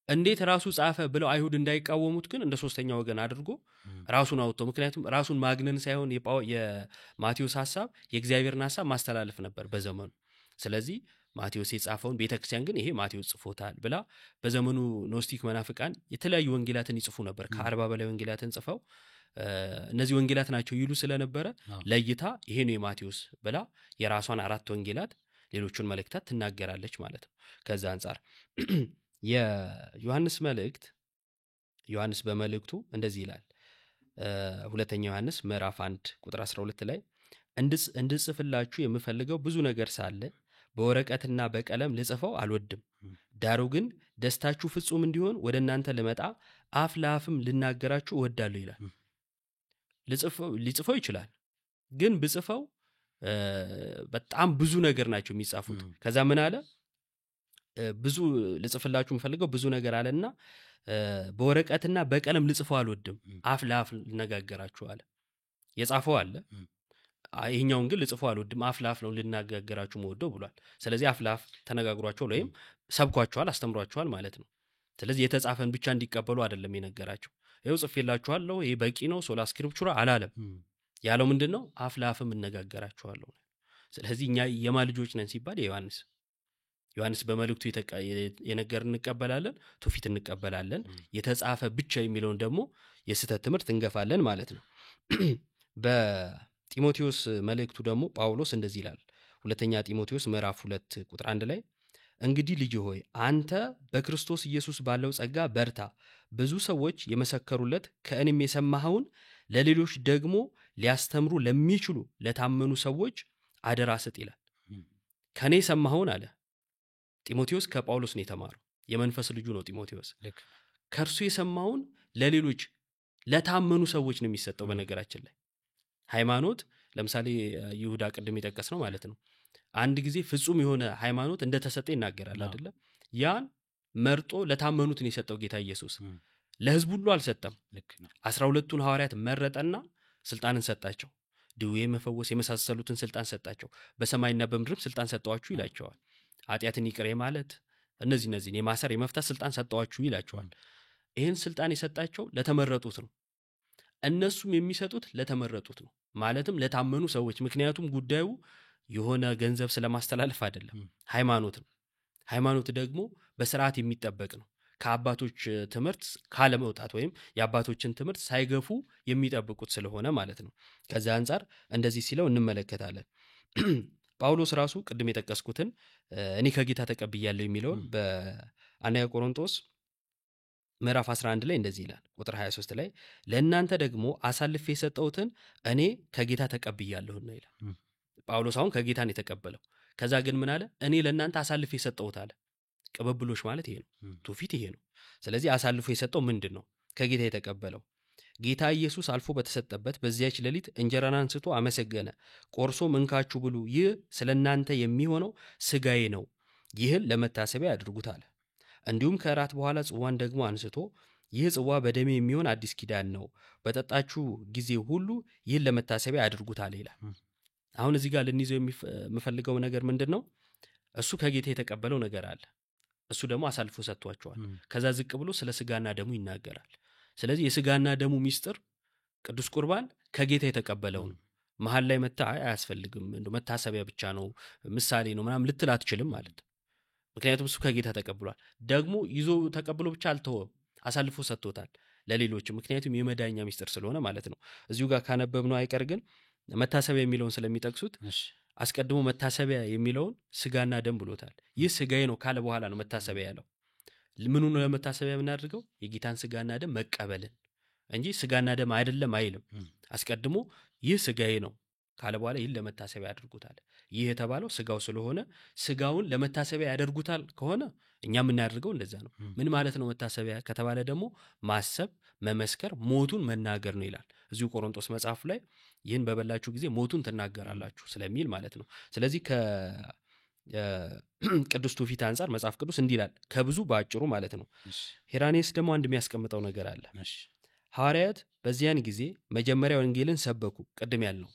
እንዴት ራሱ ጻፈ ብለው አይሁድ እንዳይቃወሙት ግን እንደ ሶስተኛ ወገን አድርጎ ራሱን አውጥቶ፣ ምክንያቱም ራሱን ማግነን ሳይሆን የማቴዎስ ሐሳብ የእግዚአብሔርን ሐሳብ ማስተላለፍ ነበር በዘመኑ። ስለዚህ ማቴዎስ የጻፈውን ቤተክርስቲያን ግን ይሄ ማቴዎስ ጽፎታል ብላ በዘመኑ ኖስቲክ መናፍቃን የተለያዩ ወንጌላትን ይጽፉ ነበር። ከ40 በላይ ወንጌላትን ጽፈው እነዚህ ወንጌላት ናቸው ይሉ ስለነበረ ለይታ ይሄ ነው የማቴዎስ ብላ የራሷን 4 ወንጌላት ሌሎቹን መልእክታት ትናገራለች ማለት ነው። ከዛ አንጻር የዮሐንስ መልእክት ዮሐንስ በመልእክቱ እንደዚህ ይላል። ሁለተኛ ዮሐንስ ምዕራፍ 1 ቁጥር 12 ላይ እንድጽፍላችሁ የምፈልገው ብዙ ነገር ሳለ በወረቀትና በቀለም ልጽፈው አልወድም። ዳሩ ግን ደስታችሁ ፍጹም እንዲሆን ወደ እናንተ ልመጣ አፍ ለአፍም ልናገራችሁ እወዳለሁ ይላል። ሊጽፈው ይችላል፣ ግን ብጽፈው በጣም ብዙ ነገር ናቸው የሚጻፉት። ከዛ ምን አለ? ብዙ ልጽፍላችሁ የምፈልገው ብዙ ነገር አለና በወረቀትና በቀለም ልጽፈው አልወድም፣ አፍ ለአፍ ልነጋገራችሁ አለ። የጻፈው አለ፣ ይሄኛውን ግን ልጽፈው አልወድም፣ አፍ ለአፍ ነው ልናገራችሁ መወደው ብሏል። ስለዚህ አፍ ለአፍ ተነጋግሯቸው ወይም ሰብኳቸዋል፣ አስተምሯቸዋል ማለት ነው። ስለዚህ የተጻፈን ብቻ እንዲቀበሉ አይደለም የነገራቸው። ይኸው ጽፌላችኋለሁ ይሄ በቂ ነው ሶላ ስክሪፕቹራ አላለም። ያለው ምንድነው? አፍ ለአፍም እነጋገራችኋለሁ። ስለዚህ እኛ የማን ልጆች ነን ሲባል ዮሐንስ በመልእክቱ የነገር እንቀበላለን፣ ትውፊት እንቀበላለን። የተጻፈ ብቻ የሚለውን ደግሞ የስህተት ትምህርት እንገፋለን ማለት ነው። በጢሞቴዎስ መልእክቱ ደግሞ ጳውሎስ እንደዚህ ይላል። ሁለተኛ ጢሞቴዎስ ምዕራፍ 2 ቁጥር 1 ላይ እንግዲህ ልጅ ሆይ አንተ በክርስቶስ ኢየሱስ ባለው ጸጋ በርታ፣ ብዙ ሰዎች የመሰከሩለት ከእኔም የሰማኸውን ለሌሎች ደግሞ ሊያስተምሩ ለሚችሉ ለታመኑ ሰዎች አደራ ስጥ ይላል። ከኔ የሰማኸውን አለ ጢሞቴዎስ ከጳውሎስ ነው የተማረው። የመንፈስ ልጁ ነው ጢሞቴዎስ። ከእርሱ የሰማውን ለሌሎች ለታመኑ ሰዎች ነው የሚሰጠው። በነገራችን ላይ ሃይማኖት ለምሳሌ ይሁዳ ቅድም የጠቀስ ነው ማለት ነው። አንድ ጊዜ ፍጹም የሆነ ሃይማኖት እንደተሰጠ ይናገራል አይደለ? ያን መርጦ ለታመኑት ነው የሰጠው ጌታ ኢየሱስ። ለህዝብ ሁሉ አልሰጠም። 12ቱን ሐዋርያት መረጠና ስልጣንን ሰጣቸው። ድዌ መፈወስ የመሳሰሉትን ስልጣን ሰጣቸው። በሰማይና በምድርም ስልጣን ሰጠዋችሁ ይላቸዋል። ኃጢአትን ይቅር ማለት እነዚህን የማሰር የመፍታት ስልጣን ሰጠዋችሁ ይላቸዋል። ይህን ስልጣን የሰጣቸው ለተመረጡት ነው። እነሱም የሚሰጡት ለተመረጡት ነው፣ ማለትም ለታመኑ ሰዎች። ምክንያቱም ጉዳዩ የሆነ ገንዘብ ስለማስተላለፍ አይደለም፣ ሃይማኖት ነው። ሃይማኖት ደግሞ በስርዓት የሚጠበቅ ነው። ከአባቶች ትምህርት ካለመውጣት ወይም የአባቶችን ትምህርት ሳይገፉ የሚጠብቁት ስለሆነ ማለት ነው። ከዛ አንጻር እንደዚህ ሲለው እንመለከታለን። ጳውሎስ ራሱ ቅድም የጠቀስኩትን እኔ ከጌታ ተቀብያለሁ የሚለውን አንደኛ ቆሮንቶስ ምዕራፍ 11 ላይ እንደዚህ ይላል ቁጥር 23 ላይ ለእናንተ ደግሞ አሳልፌ የሰጠሁትን እኔ ከጌታ ተቀብያለሁና ይላል። ጳውሎስ አሁን ከጌታን የተቀበለው ከዛ ግን ምን አለ? እኔ ለእናንተ አሳልፌ የሰጠሁት አለ። ቅብብሎሽ ማለት ይሄ ነው፣ ትውፊት ይሄ ነው። ስለዚህ አሳልፎ የሰጠው ምንድን ነው? ከጌታ የተቀበለው ጌታ ኢየሱስ አልፎ በተሰጠበት በዚያች ሌሊት እንጀራን አንስቶ አመሰገነ፣ ቆርሶም እንካችሁ ብሉ፣ ይህ ስለ እናንተ የሚሆነው ሥጋዬ ነው፣ ይህን ለመታሰቢያ ያድርጉት አለ። እንዲሁም ከእራት በኋላ ጽዋን ደግሞ አንስቶ ይህ ጽዋ በደሜ የሚሆን አዲስ ኪዳን ነው፣ በጠጣችሁ ጊዜ ሁሉ ይህን ለመታሰቢያ ያድርጉት አለ ይላል። አሁን እዚህ ጋር ልንይዘው የምፈልገው ነገር ምንድን ነው? እሱ ከጌታ የተቀበለው ነገር አለ፣ እሱ ደግሞ አሳልፎ ሰጥቷቸዋል። ከዛ ዝቅ ብሎ ስለ ሥጋና ደሙ ይናገራል። ስለዚህ የሥጋና ደሙ ሚስጥር ቅዱስ ቁርባን ከጌታ የተቀበለው ነው። መሀል ላይ መታ አያስፈልግም መታሰቢያ ብቻ ነው ምሳሌ ነው ምናምን ልትል አትችልም ማለት። ምክንያቱም እሱ ከጌታ ተቀብሏል። ደግሞ ይዞ ተቀብሎ ብቻ አልተወም፣ አሳልፎ ሰጥቶታል ለሌሎች። ምክንያቱም የመዳኛ ሚስጥር ስለሆነ ማለት ነው። እዚሁ ጋር ካነበብነው አይቀር ግን መታሰቢያ የሚለውን ስለሚጠቅሱት አስቀድሞ መታሰቢያ የሚለውን ሥጋና ደም ብሎታል። ይህ ሥጋዬ ነው ካለ በኋላ ነው መታሰቢያ ያለው። ምኑ ነው ለመታሰቢያ የምናደርገው? የጌታን ሥጋና ደም መቀበልን እንጂ ሥጋና ደም አይደለም አይልም። አስቀድሞ ይህ ሥጋዬ ነው ካለ በኋላ ይህን ለመታሰቢያ ያደርጉታል። ይህ የተባለው ሥጋው ስለሆነ ሥጋውን ለመታሰቢያ ያደርጉታል ከሆነ እኛ የምናደርገው እንደዛ ነው። ምን ማለት ነው መታሰቢያ ከተባለ ደግሞ ማሰብ፣ መመስከር፣ ሞቱን መናገር ነው ይላል እዚሁ ቆሮንቶስ መጽሐፍ ላይ። ይህን በበላችሁ ጊዜ ሞቱን ትናገራላችሁ ስለሚል ማለት ነው። ስለዚህ ከቅዱስ ትውፊት አንጻር መጽሐፍ ቅዱስ እንዲህ ይላል፣ ከብዙ በአጭሩ ማለት ነው። ሄራኔስ ደግሞ አንድ የሚያስቀምጠው ነገር አለ። ሐዋርያት በዚያን ጊዜ መጀመሪያ ወንጌልን ሰበኩ። ቅድም ያልነው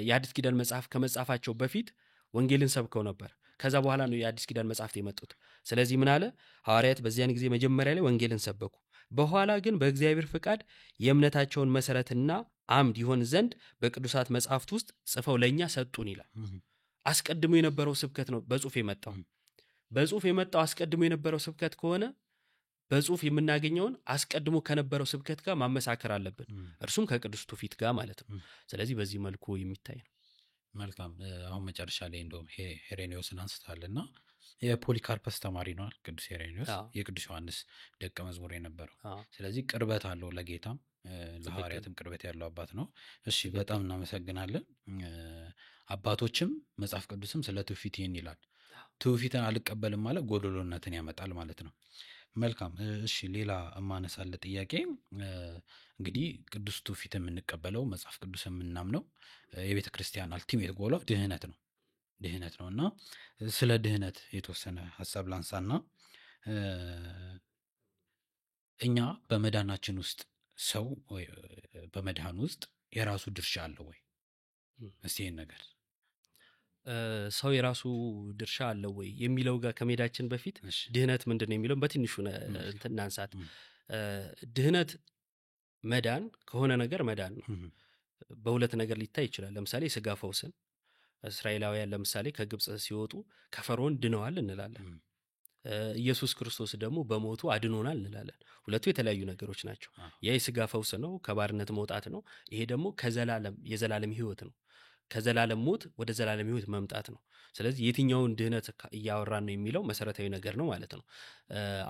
የአዲስ ኪዳን መጽሐፍ ከመጻፋቸው በፊት ወንጌልን ሰብከው ነበር። ከዛ በኋላ ነው የአዲስ ኪዳን መጽሐፍት የመጡት። ስለዚህ ምን አለ? ሐዋርያት በዚያን ጊዜ መጀመሪያ ላይ ወንጌልን ሰበኩ፣ በኋላ ግን በእግዚአብሔር ፍቃድ የእምነታቸውን መሰረትና አምድ ይሆን ዘንድ በቅዱሳት መጽሐፍት ውስጥ ጽፈው ለእኛ ሰጡን ይላል። አስቀድሞ የነበረው ስብከት ነው በጽሁፍ የመጣው። በጽሁፍ የመጣው አስቀድሞ የነበረው ስብከት ከሆነ በጽሁፍ የምናገኘውን አስቀድሞ ከነበረው ስብከት ጋር ማመሳከር አለብን፣ እርሱም ከቅዱስ ትውፊት ጋር ማለት ነው። ስለዚህ በዚህ መልኩ የሚታይ ነው። መልካም። አሁን መጨረሻ ላይ እንደውም ሄሬኔዎስን አንስታልና የፖሊካርፐስ ተማሪ ነው ቅዱስ ሄሬኔዎስ፣ የቅዱስ ዮሐንስ ደቀ መዝሙር የነበረው። ስለዚህ ቅርበት አለው ለጌታም ለሐዋርያትም ቅርበት ያለው አባት ነው። እሺ፣ በጣም እናመሰግናለን። አባቶችም መጽሐፍ ቅዱስም ስለ ትውፊት ይህን ይላል። ትውፊትን አልቀበልም ማለት ጎዶሎነትን ያመጣል ማለት ነው። መልካም። እሺ፣ ሌላ እማነሳለ ጥያቄ እንግዲህ ቅዱስ ትውፊት የምንቀበለው መጽሐፍ ቅዱስ የምናምነው የቤተ ክርስቲያን አልቲሜት ጎል ኦፍ ድህነት ነው እና ስለ ድህነት የተወሰነ ሀሳብ ላንሳና እኛ በመዳናችን ውስጥ ሰው በመድኃን ውስጥ የራሱ ድርሻ አለው ወይ? እስቲ ይህን ነገር ሰው የራሱ ድርሻ አለው ወይ የሚለው ጋር ከመሄዳችን በፊት ድህነት ምንድን ነው የሚለውን በትንሹ እናንሳት። ድህነት መዳን ከሆነ ነገር መዳን ነው። በሁለት ነገር ሊታይ ይችላል። ለምሳሌ የሥጋ ፈውስን እስራኤላውያን ለምሳሌ ከግብፅ ሲወጡ ከፈርዖን ድነዋል እንላለን። ኢየሱስ ክርስቶስ ደግሞ በሞቱ አድኖናል እንላለን። ሁለቱ የተለያዩ ነገሮች ናቸው። ያ የሥጋ ፈውስ ነው፣ ከባርነት መውጣት ነው። ይሄ ደግሞ የዘላለም ሕይወት ነው። ከዘላለም ሞት ወደ ዘላለም ሕይወት መምጣት ነው። ስለዚህ የትኛውን ድህነት እያወራን ነው የሚለው መሰረታዊ ነገር ነው ማለት ነው።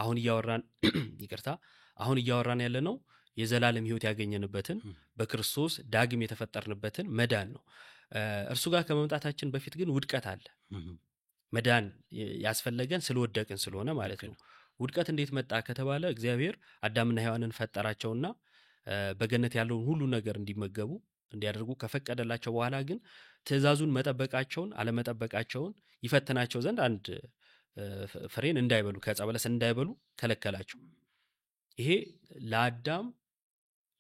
አሁን እያወራን ያለ ነው የዘላለም ሕይወት ያገኘንበትን በክርስቶስ ዳግም የተፈጠርንበትን መዳን ነው። እርሱ ጋር ከመምጣታችን በፊት ግን ውድቀት አለ። መዳን ያስፈለገን ስለወደቅን ስለሆነ ማለት ነው። ውድቀት እንዴት መጣ ከተባለ እግዚአብሔር አዳምና ሔዋንን ፈጠራቸውና በገነት ያለውን ሁሉ ነገር እንዲመገቡ እንዲያደርጉ ከፈቀደላቸው በኋላ ግን ትእዛዙን መጠበቃቸውን አለመጠበቃቸውን ይፈትናቸው ዘንድ አንድ ፍሬን እንዳይበሉ ከዕፀ በለስ እንዳይበሉ ከለከላቸው። ይሄ ለአዳም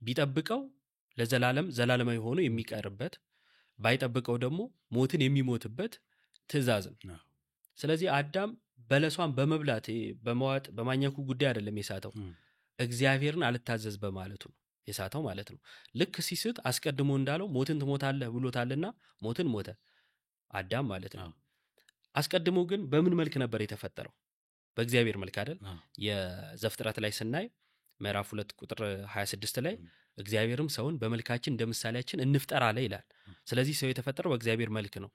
ቢጠብቀው ዘላለማዊ ሆኖ የሚቀርበት፣ ባይጠብቀው ደግሞ ሞትን የሚሞትበት ትእዛዝ ነው። ስለዚህ አዳም በለሷን በመብላት በመዋጥ በማኘኩ ጉዳይ አይደለም የሳተው፣ እግዚአብሔርን አልታዘዝ በማለቱ ነው የሳተው ማለት ነው። ልክ ሲስት አስቀድሞ እንዳለው ሞትን ትሞታለህ ብሎታልና ሞትን ሞተ አዳም ማለት ነው። አስቀድሞ ግን በምን መልክ ነበር የተፈጠረው? በእግዚአብሔር መልክ አይደል? የዘፍጥረት ላይ ስናይ ምዕራፍ 2 ቁጥር 26 ላይ እግዚአብሔርም ሰውን በመልካችን እንደ ምሳሌያችን እንፍጠር አለ ይላል። ስለዚህ ሰው የተፈጠረው በእግዚአብሔር መልክ ነው።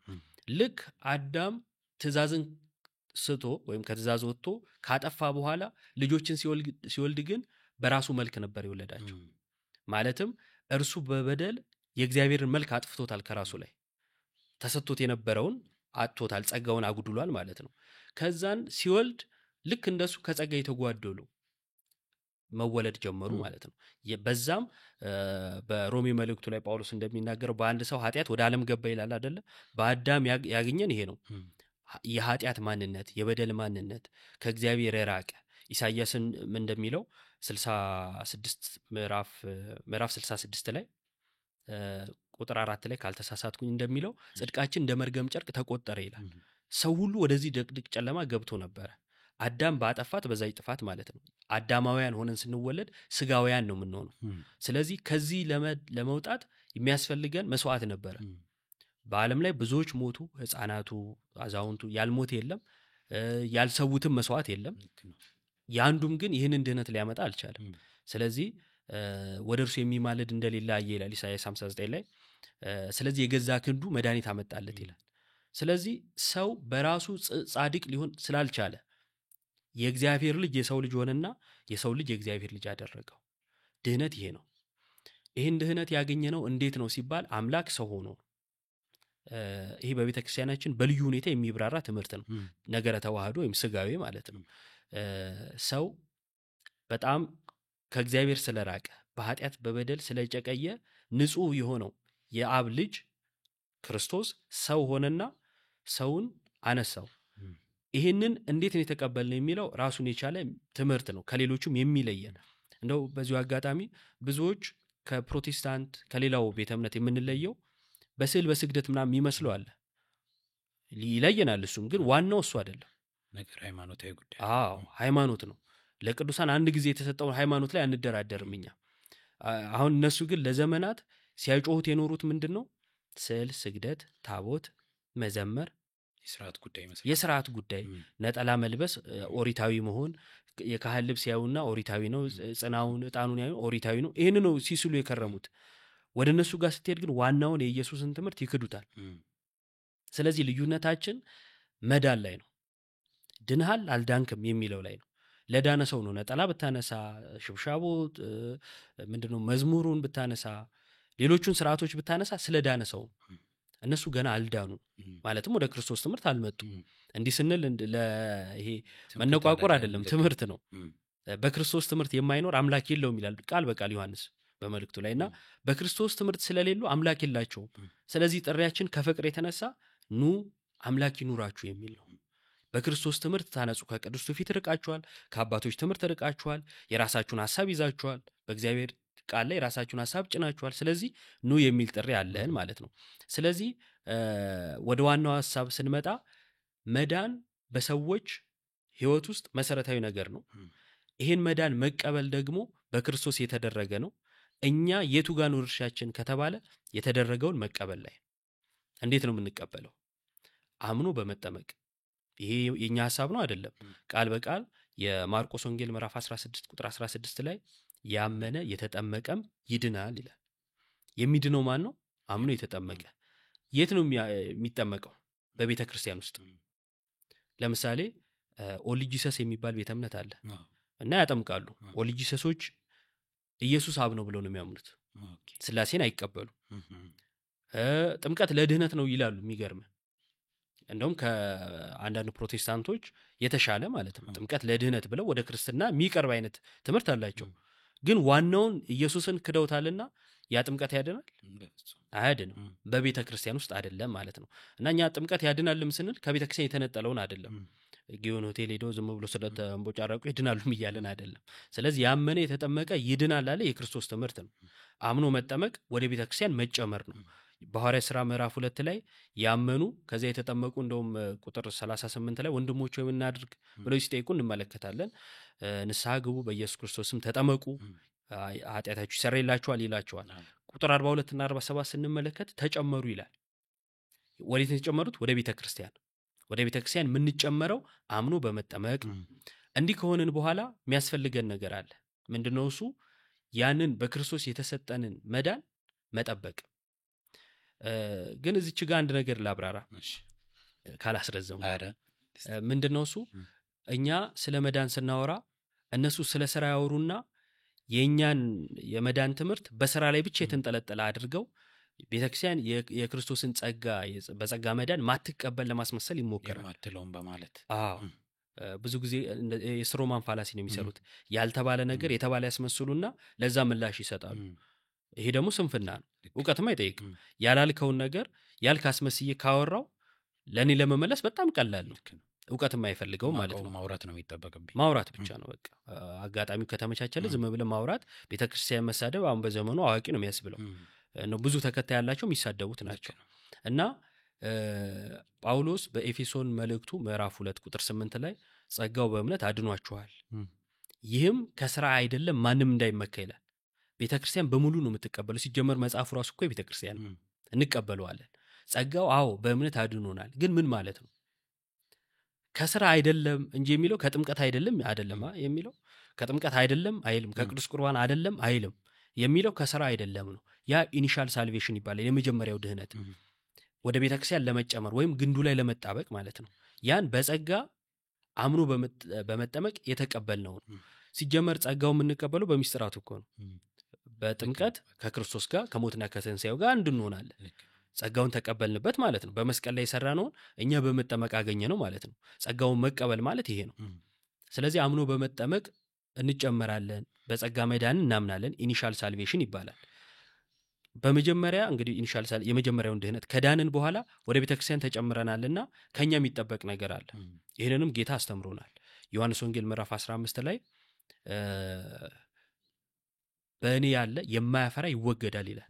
ልክ አዳም ትእዛዝን ስቶ ወይም ከትእዛዝ ወጥቶ ካጠፋ በኋላ ልጆችን ሲወልድ ግን በራሱ መልክ ነበር የወለዳቸው። ማለትም እርሱ በበደል የእግዚአብሔርን መልክ አጥፍቶታል፣ ከራሱ ላይ ተሰጥቶት የነበረውን አጥቶታል፣ ጸጋውን አጉድሏል ማለት ነው። ከዛን ሲወልድ ልክ እንደሱ ከጸጋ የተጓደሉ መወለድ ጀመሩ ማለት ነው። በዛም በሮሜ መልእክቱ ላይ ጳውሎስ እንደሚናገረው በአንድ ሰው ኃጢአት ወደ ዓለም ገባ ይላል አይደለ? በአዳም ያገኘን ይሄ ነው፣ የኃጢአት ማንነት፣ የበደል ማንነት፣ ከእግዚአብሔር የራቀ። ኢሳይያስን እንደሚለው 66 ምዕራፍ 66 ላይ ቁጥር 4 ላይ ካልተሳሳትኩኝ እንደሚለው ጽድቃችን እንደ መርገም ጨርቅ ተቆጠረ ይላል። ሰው ሁሉ ወደዚህ ድቅድቅ ጨለማ ገብቶ ነበረ። አዳም ባጠፋት በዛይ ጥፋት ማለት ነው። አዳማውያን ሆነን ስንወለድ ስጋውያን ነው የምንሆነው። ስለዚህ ከዚህ ለመውጣት የሚያስፈልገን መስዋዕት ነበረ። በዓለም ላይ ብዙዎች ሞቱ፣ ህፃናቱ፣ አዛውንቱ፣ ያልሞተ የለም፣ ያልሰውትም መስዋዕት የለም። ያንዱም ግን ይህንን ድህነት ሊያመጣ አልቻለም። ስለዚህ ወደ እርሱ የሚማልድ እንደሌለ አየ ይላል ኢሳይያስ 59 ላይ። ስለዚህ የገዛ ክንዱ መድኃኒት አመጣለት ይላል። ስለዚህ ሰው በራሱ ጻድቅ ሊሆን ስላልቻለ የእግዚአብሔር ልጅ የሰው ልጅ ሆነና የሰው ልጅ የእግዚአብሔር ልጅ አደረገው። ድህነት ይሄ ነው። ይህን ድህነት ያገኘነው እንዴት ነው ሲባል አምላክ ሰው ሆኖ። ይሄ በቤተ ክርስቲያናችን በልዩ ሁኔታ የሚብራራ ትምህርት ነው። ነገረ ተዋህዶ ወይም ስጋዊ ማለት ነው። ሰው በጣም ከእግዚአብሔር ስለራቀ በኃጢአት በበደል ስለጨቀየ ንጹሕ የሆነው የአብ ልጅ ክርስቶስ ሰው ሆነና ሰውን አነሳው። ይህንን እንዴት ነው የተቀበልነው የሚለው ራሱን የቻለ ትምህርት ነው፣ ከሌሎቹም የሚለየን። እንደው በዚሁ አጋጣሚ ብዙዎች ከፕሮቴስታንት ከሌላው ቤተ እምነት የምንለየው በስዕል በስግደት ምናምን ይመስለው አለ። ይለየናል። እሱም ግን ዋናው እሱ አይደለም። ነገር ሃይማኖታዊ ጉዳይ። ሃይማኖት ነው። ለቅዱሳን አንድ ጊዜ የተሰጠውን ሃይማኖት ላይ አንደራደርም እኛ። አሁን እነሱ ግን ለዘመናት ሲያጮሁት የኖሩት ምንድን ነው? ስዕል፣ ስግደት፣ ታቦት፣ መዘመር፣ የስርዓት ጉዳይ፣ ነጠላ መልበስ፣ ኦሪታዊ መሆን፣ የካህን ልብስ ያዩና ኦሪታዊ ነው፣ ጽናውን ዕጣኑን ያዩ ኦሪታዊ ነው። ይህን ነው ሲስሉ የከረሙት። ወደ እነሱ ጋር ስትሄድ ግን ዋናውን የኢየሱስን ትምህርት ይክዱታል። ስለዚህ ልዩነታችን መዳን ላይ ነው። ድንሃል አልዳንክም የሚለው ላይ ነው። ለዳነ ሰው ነው ነጠላ ብታነሳ፣ ሽብሻቦ ምንድነው መዝሙሩን ብታነሳ፣ ሌሎቹን ስርዓቶች ብታነሳ ስለ ዳነ ሰው። እነሱ ገና አልዳኑ፣ ማለትም ወደ ክርስቶስ ትምህርት አልመጡም። እንዲህ ስንል ይሄ መነቋቆር አይደለም፣ ትምህርት ነው። በክርስቶስ ትምህርት የማይኖር አምላክ የለውም ይላል ቃል በቃል ዮሐንስ በመልእክቱ ላይ። እና በክርስቶስ ትምህርት ስለሌሉ አምላክ የላቸውም። ስለዚህ ጥሪያችን ከፍቅር የተነሳ ኑ አምላክ ይኑራችሁ የሚል ነው። በክርስቶስ ትምህርት ታነጹ። ከቅዱስ ፊት ርቃችኋል፣ ከአባቶች ትምህርት ርቃችኋል፣ የራሳችሁን ሐሳብ ይዛችኋል፣ በእግዚአብሔር ቃል ላይ የራሳችሁን ሐሳብ ጭናችኋል። ስለዚህ ኑ የሚል ጥሪ አለን ማለት ነው። ስለዚህ ወደ ዋናው ሐሳብ ስንመጣ መዳን በሰዎች ሕይወት ውስጥ መሰረታዊ ነገር ነው። ይሄን መዳን መቀበል ደግሞ በክርስቶስ የተደረገ ነው። እኛ የቱ ጋር ነው ድርሻችን ከተባለ የተደረገውን መቀበል ላይ። እንዴት ነው የምንቀበለው? አምኖ በመጠመቅ። ይሄ የኛ ሐሳብ ነው አይደለም። ቃል በቃል የማርቆስ ወንጌል ምዕራፍ 16 ቁጥር 16 ላይ ያመነ የተጠመቀም ይድናል ይላል። የሚድነው ማን ነው? አምኖ የተጠመቀ። የት ነው የሚጠመቀው? በቤተ ክርስቲያን ውስጥ። ለምሳሌ ኦሊጂሰስ የሚባል ቤተ እምነት አለ እና ያጠምቃሉ። ኦሊጂሰሶች ኢየሱስ አብ ነው ብለው ነው የሚያምኑት። ስላሴን አይቀበሉ። ጥምቀት ለድህነት ነው ይላሉ። የሚገርም እንደውም ከአንዳንድ ፕሮቴስታንቶች የተሻለ ማለት ነው። ጥምቀት ለድህነት ብለው ወደ ክርስትና የሚቀርብ አይነት ትምህርት አላቸው። ግን ዋናውን ኢየሱስን ክደውታልና ያ ጥምቀት ያድናል? አያድንም። በቤተ ክርስቲያን ውስጥ አይደለም ማለት ነው። እና እኛ ጥምቀት ያድናልም ስንል ከቤተ ክርስቲያን የተነጠለውን አይደለም። ጊዮን ሆቴል ሄዶ ዝም ብሎ ስለተንቦጫረቁ ይድናሉም እያለን አይደለም። ስለዚህ ያመነ የተጠመቀ ይድናል አለ የክርስቶስ ትምህርት ነው። አምኖ መጠመቅ ወደ ቤተ ክርስቲያን መጨመር ነው። በሐዋርያት ሥራ ምዕራፍ 2 ላይ ያመኑ ከዚያ የተጠመቁ እንደውም ቁጥር 38 ላይ ወንድሞች ሆይ ምን እናድርግ ብለው ሲጠይቁ እንመለከታለን። ንስሐ ግቡ፣ በኢየሱስ ክርስቶስም ተጠመቁ፣ ኃጢአታችሁ ይሰረይላችኋል ይላቸዋል። ቁጥር 42 እና 47 ስንመለከት ተጨመሩ ይላል። ወዴት ነው የተጨመሩት? ወደ ቤተ ክርስቲያን። ወደ ቤተ ክርስቲያን የምንጨመረው አምኖ በመጠመቅ። እንዲህ ከሆንን በኋላ የሚያስፈልገን ነገር አለ። ምንድነው እሱ? ያንን በክርስቶስ የተሰጠንን መዳን መጠበቅ። ግን እዚች ጋር አንድ ነገር ላብራራ ካላስረዘሙ። ምንድነው እሱ? እኛ ስለ መዳን ስናወራ እነሱ ስለ ስራ ያወሩና የኛን የመዳን ትምህርት በስራ ላይ ብቻ የተንጠለጠለ አድርገው ቤተክርስቲያን የክርስቶስን ጸጋ በጸጋ መዳን ማትቀበል ለማስመሰል ይሞከራል የማትለውን በማለት አዎ ብዙ ጊዜ የስትሮማን ፋላሲ ነው የሚሰሩት ያልተባለ ነገር የተባለ ያስመስሉና ለዛ ምላሽ ይሰጣሉ ይሄ ደግሞ ስንፍና ነው ዕውቀትም አይጠይቅም ያላልከውን ነገር ያልካስመስዬ ካወራው ለኔ ለመመለስ በጣም ቀላል ነው ዕውቀትም አይፈልገው ማለት ነው ማውራት ነው የሚጠበቅብኝ ማውራት ብቻ ነው በቃ አጋጣሚው ከተመቻቸለ ዝም ብለ ማውራት ቤተክርስቲያን መሳደብ አሁን በዘመኑ አዋቂ ነው የሚያስብለው ነው ብዙ ተከታይ ያላቸው የሚሳደቡት ናቸው እና ጳውሎስ በኤፌሶን መልእክቱ ምዕራፍ 2 ቁጥር 8 ላይ ጸጋው በእምነት አድኗችኋል ይህም ከሥራ አይደለም ማንም እንዳይመካ ይላል ቤተክርስቲያን በሙሉ ነው የምትቀበለው ሲጀመር መጽሐፉ ራሱ እኮ ቤተክርስቲያን እንቀበለዋለን ጸጋው አዎ በእምነት አድኖናል ግን ምን ማለት ነው ከሥራ አይደለም እንጂ የሚለው ከጥምቀት አይደለም የሚለው ከጥምቀት አይደለም አይልም ከቅዱስ ቁርባን አይደለም አይልም የሚለው ከሥራ አይደለም ነው ያ ኢኒሻል ሳልቬሽን ይባላል የመጀመሪያው ድህነት ወደ ቤተክርስቲያን ለመጨመር ወይም ግንዱ ላይ ለመጣበቅ ማለት ነው ያን በጸጋ አምኖ በመጠመቅ የተቀበልነው ሲጀመር ጸጋው የምንቀበለው በሚስጥራቱ እኮ ነው በጥምቀት ከክርስቶስ ጋር ከሞትና ከትንሣኤው ጋር እንድንሆናለን ጸጋውን ተቀበልንበት ማለት ነው በመስቀል ላይ የሰራነው እኛ በመጠመቅ አገኘነው ማለት ነው ጸጋውን መቀበል ማለት ይሄ ነው ስለዚህ አምኖ በመጠመቅ እንጨመራለን በጸጋ መዳን እናምናለን ኢኒሻል ሳልቬሽን ይባላል በመጀመሪያ እንግዲህ ኢኒሻል የመጀመሪያውን ድህነት ከዳንን በኋላ ወደ ቤተክርስቲያን ተጨምረናልና ከኛ የሚጠበቅ ነገር አለ ይሄንንም ጌታ አስተምሮናል ዮሐንስ ወንጌል ምዕራፍ 15 ላይ በእኔ ያለ የማያፈራ ይወገዳል ይላል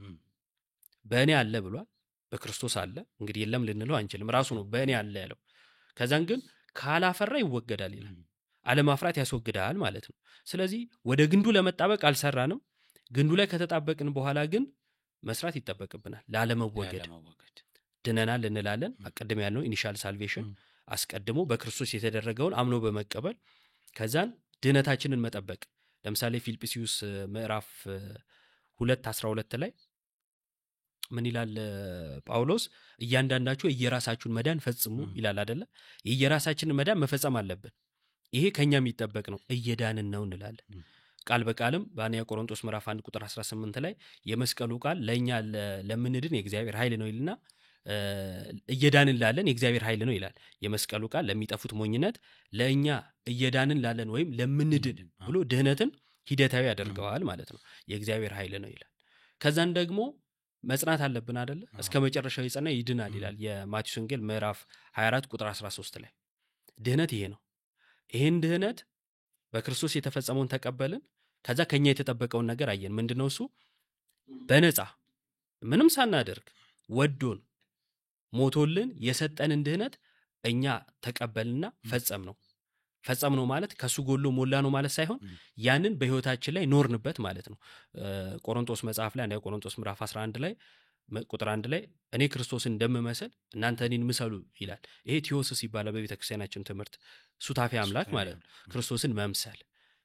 በእኔ አለ ብሏል በክርስቶስ አለ እንግዲህ የለም ልንለው አንችልም ራሱ ነው በእኔ አለ ያለው ከዛን ግን ካላፈራ ይወገዳል ይላል አለማፍራት ያስወግዳል ማለት ነው ስለዚህ ወደ ግንዱ ለመጣበቅ አልሰራንም ግንዱ ላይ ከተጣበቅን በኋላ ግን መስራት ይተበቅብናል ላለመወገድ ድነናል እንላለን አቀድም ያልነው ኢኒሻል ሳልቬሽን አስቀድሞ በክርስቶስ የተደረገውን አምኖ በመቀበል ከዛን ድነታችንን መጠበቅ ለምሳሌ ፊልጵስዩስ ምዕራፍ 2:12 ላይ ምን ይላል ጳውሎስ እያንዳንዳችሁ የየራሳችሁን መዳን ፈጽሙ ይላል አይደለ የየራሳችንን መዳን መፈጸም አለብን ይሄ ከኛ የሚጠበቅ ነው እየዳንን ነው እንላለን ቃል በቃልም በአንያ ቆሮንቶስ ምዕራፍ 1 ቁጥር 18 ላይ የመስቀሉ ቃል ለኛ ለምንድን የእግዚአብሔር ኃይል ነው ይልና እየዳንን ላለን የእግዚአብሔር ኃይል ነው ይላል የመስቀሉ ቃል ለሚጠፉት ሞኝነት ለኛ እየዳንን ላለን ወይም ለምንድን ብሎ ድህነትን ሂደታዊ ያደርገዋል ማለት ነው የእግዚአብሔር ኃይል ነው ይላል ከዛን ደግሞ መጽናት አለብን አይደለ እስከ መጨረሻው ይጸና ይድናል ይላል የማቴዎስ ወንጌል ምዕራፍ 24 ቁጥር 13 ላይ ድህነት ይሄ ነው ይሄን ድህነት በክርስቶስ የተፈጸመውን ተቀበልን ከዛ ከኛ የተጠበቀውን ነገር አየን ምንድነው እሱ በነፃ ምንም ሳናደርግ ወዶን ሞቶልን የሰጠንን ድህነት እኛ ተቀበልና ፈጸምነው ማለት ከሱ ጎሎ ሞላ ነው ማለት ሳይሆን ያንን በህይወታችን ላይ ኖርንበት ማለት ነው ቆሮንቶስ መጽሐፍ ላይ አንደኛ ቆሮንቶስ ምዕራፍ 11 ላይ ቁጥር 1 ላይ እኔ ክርስቶስን እንደምመስል እናንተ እኔን ምሰሉ ይላል ይሄ ቲዮስስ ይባላል በቤተክርስቲያናችን ትምህርት ሱታፊ አምላክ ማለት ነው ክርስቶስን መምሰል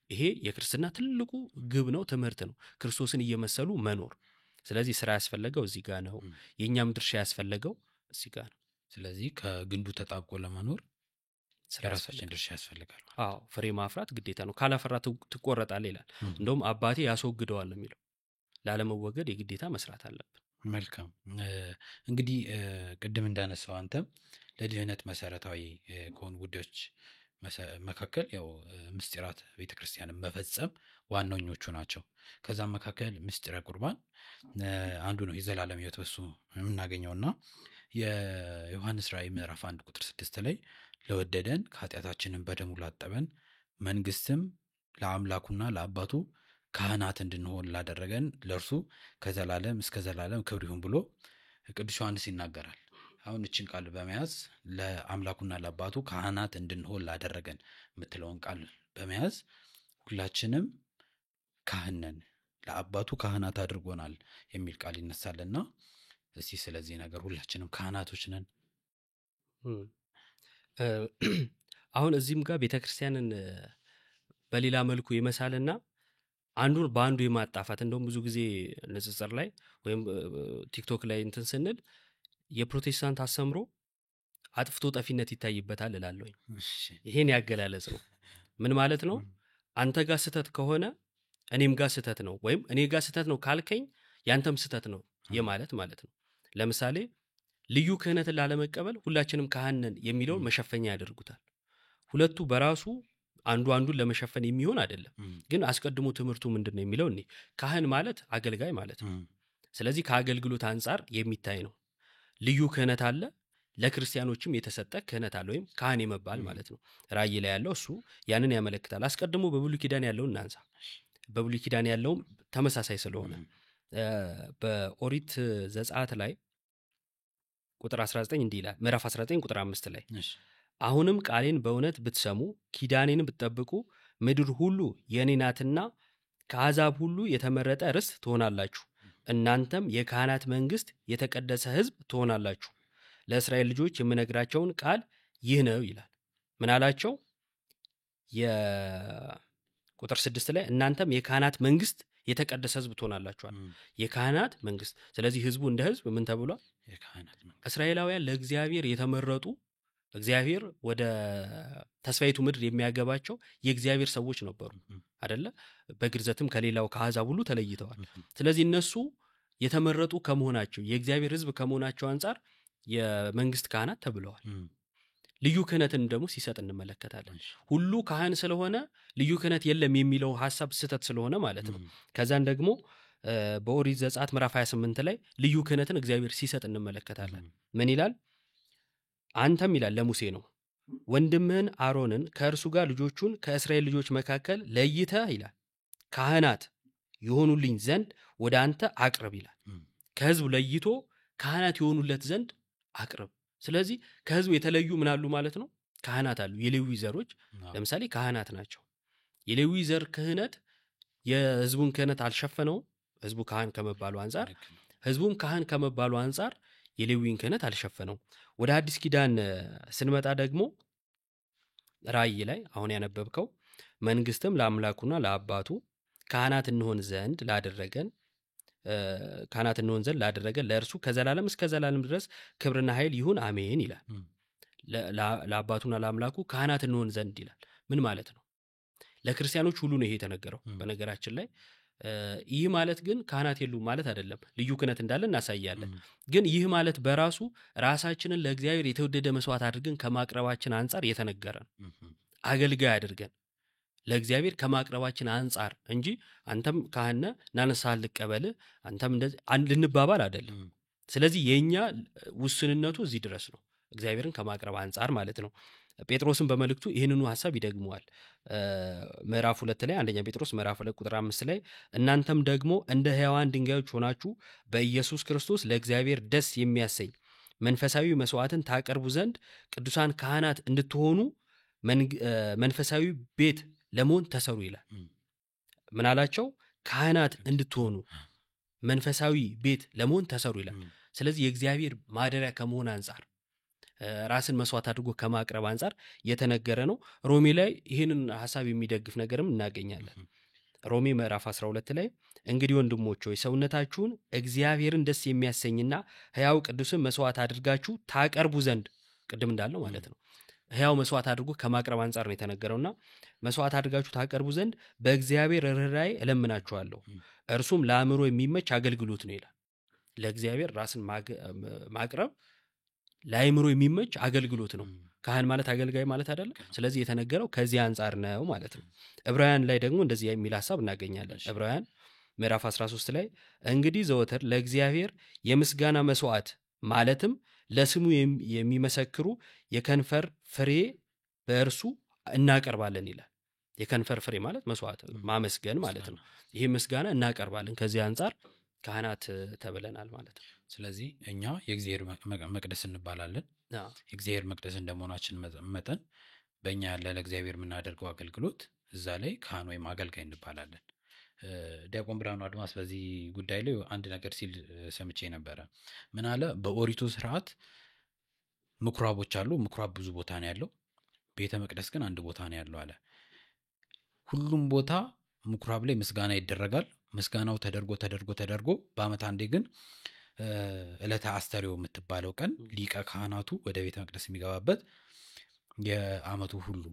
ይሄ የክርስትና ትልቁ ግብ ነው ትምህርት ነው ክርስቶስን እየመሰሉ መኖር ስለዚህ ስራ ያስፈልገው እዚህ ጋር ነው የኛም ድርሻ ያስፈልገው እዚህ ጋር ነው ስለዚህ ከግንዱ ተጣብቆ ለመኖር የራሳችን ድርሻ ያስፈልጋል አዎ ፍሬ ማፍራት ግዴታ ነው ካላፈራ ትቆረጣለህ ይላል እንደውም አባቴ ያስወግደዋል ነው የሚለው ላለመወገድ የግዴታ መስራት አለብን መልካም እንግዲህ ቅድም እንዳነሳው አንተም ለድህነት መሰረታዊ ከሆኑ ጉዳዮች መካከል ያው ምስጢራት ቤተክርስቲያንን መፈጸም ዋናኞቹ ናቸው ከዛም መካከል ምስጢረ ቁርባን አንዱ ነው የዘላለም ሕይወት በሱ የምናገኘውና የዮሐንስ ራእይ ምዕራፍ 1 ቁጥር 6 ላይ ለወደደን ከኃጢአታችንን በደሙ ላጠበን መንግስትም ለአምላኩና ለአባቱ ካህናት እንድንሆን ላደረገን ለእርሱ ከዘላለም እስከ ዘላለም ክብር ይሁን ብሎ ቅዱስ ዮሐንስ ይናገራል አሁን እችን ቃል በመያዝ ለአምላኩና ለአባቱ ካህናት እንድንሆን ላደረገን የምትለውን ቃል በመያዝ ሁላችንም ካህን ነን ለአባቱ ካህናት አድርጎናል የሚል ቃል ይነሳልና እስቲ ስለዚህ ነገር ሁላችንም ካህናቶች ነን አሁን እዚህም ጋር ቤተክርስቲያንን በሌላ መልኩ ይመሳልና አንዱን በአንዱ የማጣፋት እንደውም ብዙ ጊዜ ንጽጽር ላይ ወይም ቲክቶክ ላይ እንትን ስንል የፕሮቴስታንት አስተምሮ አጥፍቶ ጠፊነት ይታይበታል እላለሁ። እሺ ይሄን ያገላለጽ ነው። ምን ማለት ነው? አንተ ጋር ስተት ከሆነ እኔም ጋር ስተት ነው፣ ወይም እኔ ጋር ስተት ነው ካልከኝ ያንተም ስተት ነው የማለት ማለት ነው። ለምሳሌ ልዩ ክህነትን ላለመቀበል ሁላችንም ካህን ነን የሚለውን መሸፈኛ ያደርጉታል። ሁለቱ በራሱ አንዱ አንዱን ለመሸፈን የሚሆን አይደለም። ግን አስቀድሞ ትምህርቱ ምንድነው የሚለው እኔ ካህን ማለት አገልጋይ ማለት ነው። ስለዚህ ከአገልግሎት አንጻር የሚታይ ነው። ልዩ ክህነት አለ፣ ለክርስቲያኖችም የተሰጠ ክህነት አለ፣ ወይም ካህን የመባል ማለት ነው። ራእይ ላይ ያለው እሱ ያንን ያመለክታል። አስቀድሞ በብሉይ ኪዳን ያለውን እናንሳ። በብሉይ ኪዳን ያለውም ተመሳሳይ ስለሆነ በኦሪት ዘጸአት ላይ ቁጥር 19 እንዲህ ይላል። ምዕራፍ 19 ቁጥር 5 ላይ አሁንም ቃሌን በእውነት ብትሰሙ ኪዳኔን ብትጠብቁ ምድር ሁሉ የኔ ናትና ከአሕዛብ ሁሉ የተመረጠ ርስት ትሆናላችሁ፣ እናንተም የካህናት መንግስት፣ የተቀደሰ ሕዝብ ትሆናላችሁ። ለእስራኤል ልጆች የምነግራቸውን ቃል ይህ ነው ይላል። ምን አላቸው? የቁጥር 6 ላይ እናንተም የካህናት መንግስት፣ የተቀደሰ ሕዝብ ትሆናላችኋል። የካህናት መንግስት። ስለዚህ ሕዝቡ እንደ ሕዝብ ምን ተብሏል? እስራኤላውያን ለእግዚአብሔር የተመረጡ፣ እግዚአብሔር ወደ ተስፋይቱ ምድር የሚያገባቸው የእግዚአብሔር ሰዎች ነበሩ አይደለ? በግርዘትም ከሌላው ከአሕዛብ ሁሉ ተለይተዋል። ስለዚህ እነሱ የተመረጡ ከመሆናቸው የእግዚአብሔር ሕዝብ ከመሆናቸው አንጻር የመንግስት ካህናት ተብለዋል። ልዩ ክህነትን ደግሞ ሲሰጥ እንመለከታለን። ሁሉ ካህን ስለሆነ ልዩ ክህነት የለም የሚለው ሐሳብ ስህተት ስለሆነ ማለት ነው። ከዛን ደግሞ በኦሪት ዘጸአት ምዕራፍ 28 ላይ ልዩ ክህነትን እግዚአብሔር ሲሰጥ እንመለከታለን። ምን ይላል? አንተም ይላል ለሙሴ ነው፣ ወንድምህን አሮንን ከእርሱ ጋር ልጆቹን ከእስራኤል ልጆች መካከል ለይተህ ይላል ካህናት የሆኑልኝ ዘንድ ወደ አንተ አቅርብ ይላል። ከህዝቡ ለይቶ ካህናት የሆኑለት ዘንድ አቅርብ። ስለዚህ ከህዝቡ የተለዩ ምን አሉ ማለት ነው? ካህናት አሉ። የሌዊ ዘሮች ለምሳሌ ካህናት ናቸው። የሌዊ ዘር ክህነት የህዝቡን ክህነት አልሸፈነውም። ህዝቡ ካህን ከመባሉ አንጻር ህዝቡም ካህን ከመባሉ አንጻር የሌዊን ክህነት አልሸፈነውም። ወደ አዲስ ኪዳን ስንመጣ ደግሞ ራእይ ላይ አሁን ያነበብከው መንግስትም ለአምላኩና ለአባቱ ካህናት እንሆን ዘንድ ላደረገን ለእርሱ ከዘላለም እስከ ዘላለም ድረስ ክብርና ኃይል ይሁን አሜን ይላል። ለአባቱና ለአምላኩ ካህናት እንሆን ዘንድ ይላል። ምን ማለት ነው? ለክርስቲያኖች ሁሉ ነው ይሄ የተነገረው። በነገራችን ላይ ይህ ማለት ግን ካህናት የሉም ማለት አይደለም። ልዩ ክህነት እንዳለ እናሳያለን። ግን ይህ ማለት በራሱ ራሳችንን ለእግዚአብሔር የተወደደ መስዋዕት አድርገን ከማቅረባችን አንጻር የተነገረ ነው። አገልጋይ አድርገን ለእግዚአብሔር ከማቅረባችን አንጻር እንጂ አንተም ካህነ ናነሳል ልቀበል አንተም እንደዚህ ልንባባል አይደለም። ስለዚህ የኛ ውስንነቱ እዚህ ድረስ ነው፣ እግዚአብሔርን ከማቅረብ አንጻር ማለት ነው። ጴጥሮስን በመልእክቱ ይህንኑ ሐሳብ ይደግመዋል። ምዕራፍ 2 ላይ አንደኛ ጴጥሮስ ምዕራፍ 2 ቁጥር 5 ላይ እናንተም ደግሞ እንደ ሕያዋን ድንጋዮች ሆናችሁ በኢየሱስ ክርስቶስ ለእግዚአብሔር ደስ የሚያሰኝ መንፈሳዊ መስዋዕትን ታቀርቡ ዘንድ ቅዱሳን ካህናት እንድትሆኑ መንፈሳዊ ቤት ለመሆን ተሰሩ ይላል። ምን አላቸው? ካህናት እንድትሆኑ መንፈሳዊ ቤት ለመሆን ተሰሩ ይላል። ስለዚህ የእግዚአብሔር ማደሪያ ከመሆን አንጻር ራስን መስዋዕት አድርጎ ከማቅረብ አንጻር የተነገረ ነው። ሮሜ ላይ ይህንን ሐሳብ የሚደግፍ ነገርም እናገኛለን። ሮሜ ምዕራፍ 12 ላይ እንግዲህ ወንድሞች ሆይ ሰውነታችሁን እግዚአብሔርን ደስ የሚያሰኝና ሕያው ቅዱስን መስዋዕት አድርጋችሁ ታቀርቡ ዘንድ ቅድም እንዳለው ማለት ነው ሕያው መስዋዕት አድርጎ ከማቅረብ አንጻር ነው የተነገረውና መስዋዕት አድርጋችሁ ታቀርቡ ዘንድ በእግዚአብሔር ርኅራኄ እለምናችኋለሁ፣ እርሱም ለአእምሮ የሚመች አገልግሎት ነው ይላል። ለእግዚአብሔር ራስን ማቅረብ ለአእምሮ የሚመች አገልግሎት ነው። ካህን ማለት አገልጋይ ማለት አይደለም። ስለዚህ የተነገረው ከዚህ አንጻር ነው ማለት ነው። ዕብራውያን ላይ ደግሞ እንደዚህ የሚል ሐሳብ እናገኛለን። ዕብራውያን ምዕራፍ 13 ላይ እንግዲህ ዘወትር ለእግዚአብሔር የምስጋና መስዋዕት ማለትም ለስሙ የሚመሰክሩ የከንፈር ፍሬ በእርሱ እናቀርባለን ይላል። የከንፈር ፍሬ ማለት መስዋዕት ማመስገን ማለት ነው። ይሄ ምስጋና እናቀርባለን። ከዚህ አንጻር ካህናት ተብለናል ማለት ነው። ስለዚህ እኛ የእግዚአብሔር መቅደስ እንባላለን። የእግዚአብሔር መቅደስ እንደመሆናችን መጠን በእኛ ያለ ለእግዚአብሔር የምናደርገው አገልግሎት እዛ ላይ ካህን ወይም አገልጋይ እንባላለን። ዲያቆን ብርሃኑ አድማስ በዚህ ጉዳይ ላይ አንድ ነገር ሲል ሰምቼ ነበረ። ምን አለ? በኦሪቱ ስርዓት ምኩራቦች አሉ። ምኩራብ ብዙ ቦታ ነው ያለው፣ ቤተ መቅደስ ግን አንድ ቦታ ነው ያለው አለ። ሁሉም ቦታ ምኩራብ ላይ ምስጋና ይደረጋል። ምስጋናው ተደርጎ በአመት አንዴ ግን ዕለተ አስተርእዮ የምትባለው ቀን ሊቀ ካህናቱ ወደ ቤተ መቅደስ የሚገባበት የአመቱ ሁሉ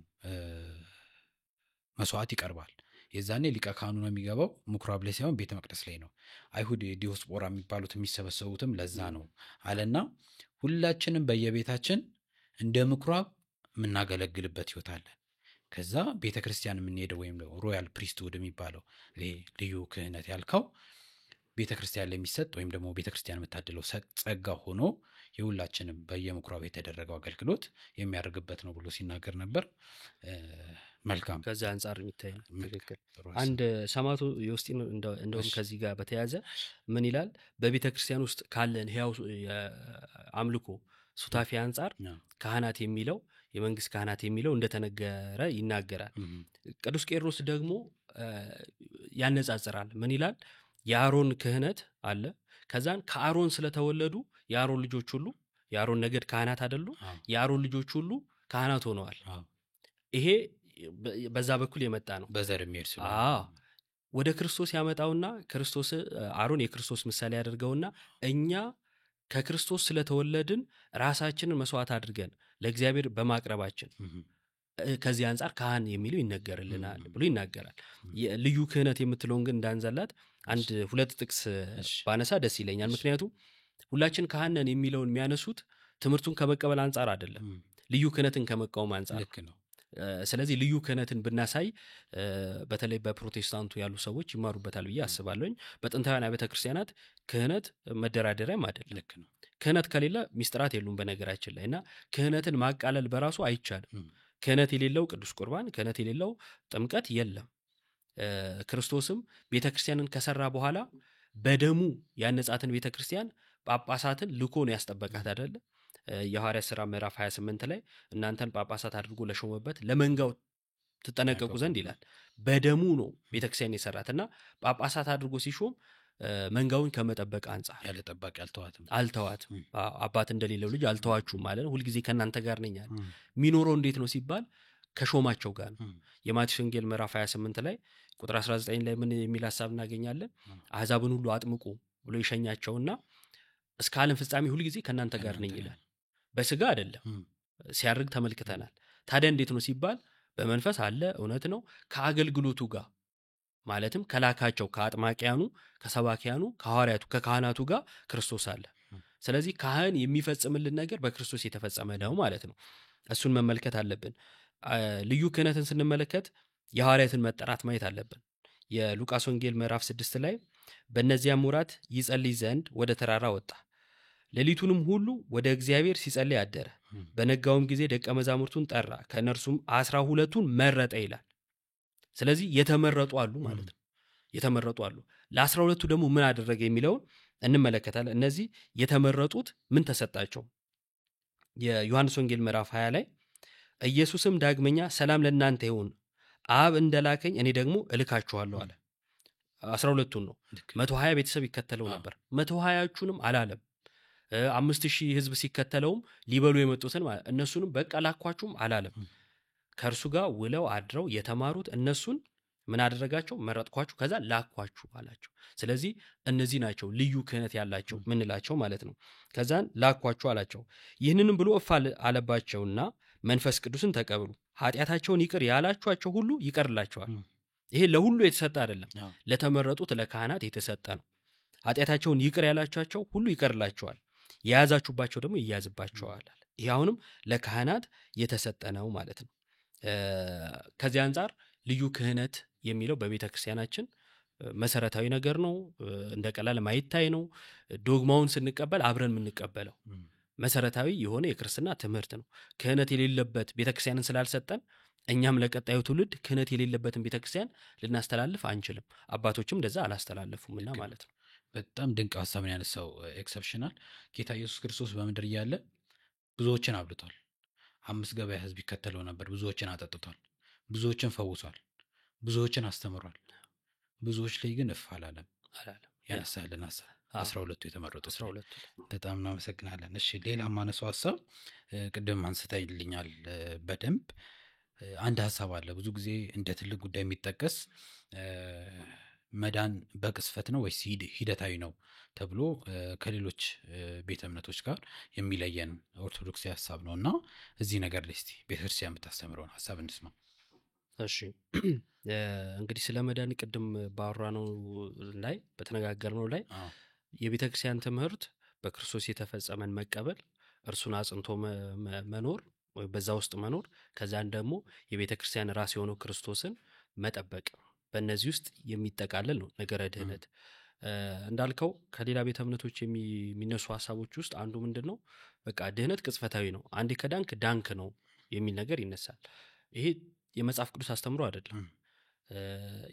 መስዋዕት ይቀርባል። የዛኔ ሊቀ ካህኑ ነው የሚገባው፣ ምኩራብ ላይ ሳይሆን ቤተ መቅደስ ላይ ነው። አይሁድ ዲዮስፖራ የሚባሉት የሚሰበሰቡትም ለዛ ነው አለና ሁላችንም በየቤታችን እንደ ምኩራብ የምናገለግልበት ህይወት አለን። ከዛ ቤተ ክርስቲያን የምንሄደው ወይም ሮያል ፕሪስትሁድ የሚባለው ልዩ ክህነት ያልከው ቤተ ክርስቲያን ላይ የሚሰጥ ወይም ደግሞ ቤተ ክርስቲያን የምታድለው ጸጋ ሆኖ የሁላችንም በየምኩራብ የተደረገው አገልግሎት የሚያደርግበት ነው ብሎ ሲናገር ነበር። መልካም። ከዛ አንጻር የሚታይ ነው። ትክክል። አንድ ሰማዕቱ ዮስጢን እንደውም ከዚህ ጋር በተያያዘ ምን ይላል? በቤተ ክርስቲያን ውስጥ ካለን ሕያው አምልኮ ሱታፊ አንጻር ካህናት የሚለው የመንግስት ካህናት የሚለው እንደተነገረ ይናገራል። ቅዱስ ቄርሎስ ደግሞ ያነጻጽራል። ምን ይላል? የአሮን ክህነት አለ። ከዛን ከአሮን ስለተወለዱ የአሮን ልጆች ሁሉ የአሮን ነገድ ካህናት አይደሉ? የአሮን ልጆች ሁሉ ካህናት ሆነዋል። ይሄ በዛ በኩል የመጣ ነው። በዘር የሚሄድ ሲሆን ወደ ክርስቶስ ያመጣውና ክርስቶስ አሮን የክርስቶስ ምሳሌ ያደርገውና እኛ ከክርስቶስ ስለተወለድን ራሳችንን መስዋዕት አድርገን ለእግዚአብሔር በማቅረባችን ከዚህ አንጻር ካህን የሚለው ይነገርልናል ብሎ ይናገራል። ልዩ ክህነት የምትለውን ግን እንዳንዘላት አንድ ሁለት ጥቅስ ባነሳ ደስ ይለኛል። ምክንያቱም ሁላችን ካህን ነን የሚለውን የሚያነሱት ትምህርቱን ከመቀበል አንጻር አይደለም፣ ልዩ ክህነትን ከመቃወም አንጻር ነው። ስለዚህ ልዩ ክህነትን ብናሳይ በተለይ በፕሮቴስታንቱ ያሉ ሰዎች ይማሩበታል ብዬ አስባለሁኝ። በጥንታውያን ቤተ ክርስቲያናት ክህነት መደራደሪያም አይደለም። ልክ ነው። ክህነት ከሌለ ሚስጥራት የሉም በነገራችን ላይ እና ክህነትን ማቃለል በራሱ አይቻልም። ክህነት የሌለው ቅዱስ ቁርባን፣ ክህነት የሌለው ጥምቀት የለም። ክርስቶስም ቤተ ክርስቲያንን ከሰራ በኋላ በደሙ ያነጻትን ቤተ ክርስቲያን ጳጳሳትን ልኮ ነው ያስጠበቃት አይደለ? የሐዋርያት ሥራ ምዕራፍ 28 ላይ እናንተን ጳጳሳት አድርጎ ለሾመበት ለመንጋው ትጠነቀቁ ዘንድ ይላል። በደሙ ነው ቤተ ክርስቲያን የሰራትና ጳጳሳት አድርጎ ሲሾም መንጋውን ከመጠበቅ አንጻር ያለ ጠባቂ አልተዋትም። አባት እንደሌለው ልጅ አልተዋችሁም ማለት ነው። ሁልጊዜ ከእናንተ ጋር ነኝ አለ። የሚኖረው እንዴት ነው ሲባል ከሾማቸው ጋር ነው። የማቴዎስ ወንጌል ምዕራፍ 28 ላይ ቁጥር 19 ላይ ምን የሚል ሐሳብ እናገኛለን? አሕዛብን ሁሉ አጥምቁ ብሎ ይሸኛቸውና እስከ ዓለም ፍጻሜ ሁልጊዜ ከእናንተ ጋር ነኝ ይላል። በስጋ አይደለም፣ ሲያርግ ተመልክተናል። ታዲያ እንዴት ነው ሲባል በመንፈስ አለ፣ እውነት ነው። ከአገልግሎቱ ጋር ማለትም ከላካቸው ከአጥማቂያኑ፣ ከሰባኪያኑ፣ ከሐዋርያቱ፣ ከካህናቱ ጋር ክርስቶስ አለ። ስለዚህ ካህን የሚፈጽምልን ነገር በክርስቶስ የተፈጸመ ነው ማለት ነው። እሱን መመልከት አለብን። ልዩ ክህነትን ስንመለከት የሐዋርያትን መጠራት ማየት አለብን። የሉቃስ ወንጌል ምዕራፍ 6 ላይ በእነዚያም ወራት ይጸልይ ዘንድ ወደ ተራራ ወጣ፣ ሌሊቱንም ሁሉ ወደ እግዚአብሔር ሲጸልይ አደረ። በነጋውም ጊዜ ደቀ መዛሙርቱን ጠራ፣ ከእነርሱም 12ቱን መረጠ ይላል። ስለዚህ የተመረጡ አሉ ማለት ነው። የተመረጡ አሉ። ለ12ቱ ደግሞ ምን አደረገ የሚለውን እንመለከታለን። እነዚህ የተመረጡት ምን ተሰጣቸው? የዮሐንስ ወንጌል ምዕራፍ 20 ላይ ኢየሱስም ዳግመኛ ሰላም ለእናንተ ይሁን፣ አብ እንደላከኝ እኔ ደግሞ እልካችኋለሁ አለ። 12ቱን ነው። 120 ቤተሰብ ይከተለው ነበር። 120ቹንም አላለም። 5000 ህዝብ ሲከተለውም ሊበሉ የመጡትን እነሱንም በቃ ላኳችሁም አላለም። ከእርሱ ጋር ውለው አድረው የተማሩት እነሱን ምን አደረጋቸው? መረጥኳችሁ፣ ከዛ ላኳችሁ አላቸው። ስለዚህ እነዚህ ናቸው ልዩ ክህነት ያላቸው ምንላቸው ማለት ነው። ከዛን ላኳችሁ አላቸው። ይህንንም ብሎ እፍ አለባቸውና መንፈስ ቅዱስን ተቀበሉ፣ ኃጢአታቸውን ይቅር ያላችኋቸው ሁሉ ይቀርላቸዋል። ይሄ ለሁሉ የተሰጠ አይደለም፣ ለተመረጡት ለካህናት የተሰጠ ነው። ኃጢአታቸውን ይቅር ያላችኋቸው ሁሉ ይቀርላቸዋል፣ የያዛችሁባቸው ደግሞ ይያዝባቸዋል። ይሄ አሁንም ለካህናት የተሰጠ ነው ማለት ነው። ከዚህ አንጻር ልዩ ክህነት የሚለው በቤተ ክርስቲያናችን መሰረታዊ ነገር ነው። እንደ ቀላል ማይታይ ነው። ዶግማውን ስንቀበል አብረን የምንቀበለው መሰረታዊ የሆነ የክርስትና ትምህርት ነው። ክህነት የሌለበት ቤተክርስቲያንን ስላልሰጠን እኛም ለቀጣዩ ትውልድ ክህነት የሌለበትን ቤተክርስቲያን ልናስተላልፍ አንችልም። አባቶችም እንደዛ አላስተላለፉምና ማለት ነው። በጣም ድንቅ ሐሳብን ያነሳው ኤክሰፕሽናል። ጌታ ኢየሱስ ክርስቶስ በምድር እያለ ብዙዎችን አብልቷል። 5 ገበያ ህዝብ ይከተለው ነበር። ብዙዎችን አጠጥቷል። ብዙዎችን ፈውሷል። ብዙዎችን አስተምሯል። ብዙዎች ላይ ግን እፍ አላለም። ያነሳልን ሐሳብ 12ቱ የተመረጡ 12 በጣም እናመሰግናለን። እሺ ሌላ ማነሳው ሐሳብ ቅድም አንስተይልኛል በደንብ አንድ ሐሳብ አለ። ብዙ ጊዜ እንደ ትልቅ ጉዳይ የሚጠቀስ መዳን በቅስፈት ነው ወይስ ሂደታዊ ነው ተብሎ ከሌሎች ቤተ እምነቶች ጋር የሚለየን ኦርቶዶክስ ሐሳብ ነውና እዚህ ነገር ላይ እስቲ ቤተክርስቲያን የምታስተምረውን ሐሳብ እንስማ። እሺ እንግዲህ ስለ መዳን ቅድም ባወራነው ላይ በተነጋገርነው ላይ የቤተክርስቲያን ትምህርት በክርስቶስ የተፈጸመን መቀበል፣ እርሱን አጽንቶ መኖር ወይ በዛ ውስጥ መኖር፣ ከዛን ደግሞ የቤተክርስቲያን ራስ የሆነው ክርስቶስን መጠበቅ፣ በእነዚህ ውስጥ የሚጠቃለል ነው ነገረ ድህነት። እንዳልከው ከሌላ ቤተ እምነቶች የሚነሱ ሐሳቦች ውስጥ አንዱ ምንድነው? በቃ ድህነት ቅጽበታዊ ነው፣ አንዴ ከዳንክ ዳንክ ነው የሚል ነገር ይነሳል። ይሄ የመጽሐፍ ቅዱስ አስተምሮ አይደለም።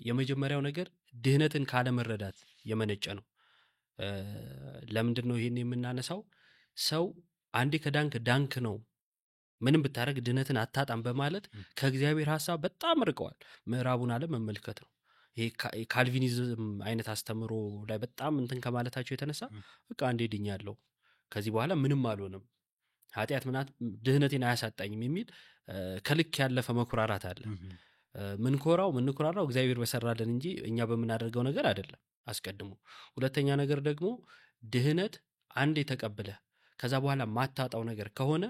የመጀመሪያው ነገር ድህነትን ካለ መረዳት የመነጨ ነው። ለምንድን ነው ይሄን የምናነሳው? ሰው አንዴ ከዳንክ ዳንክ ነው፣ ምንም ብታረግ ድህነትን አታጣም በማለት ከእግዚአብሔር ሐሳብ በጣም ርቀዋል። ምዕራቡን ዓለም መመልከት ነው። ይሄ ካልቪኒዝም አይነት አስተምሮ ላይ በጣም እንትን ከማለታቸው የተነሳ በቃ አንዴ ድኛለሁ፣ ከዚህ በኋላ ምንም አልሆንም፣ ኃጢአት ምናት ድህነቴን አያሳጣኝም የሚል ከልክ ያለፈ መኩራራት አለ። ምንኮራራው እግዚአብሔር በሰራልን እንጂ እኛ በምናደርገው ነገር አይደለም አስቀድሞ። ሁለተኛ ነገር ደግሞ ድህነት አንዴ ተቀብለህ ከዛ በኋላ ማታጣው ነገር ከሆነ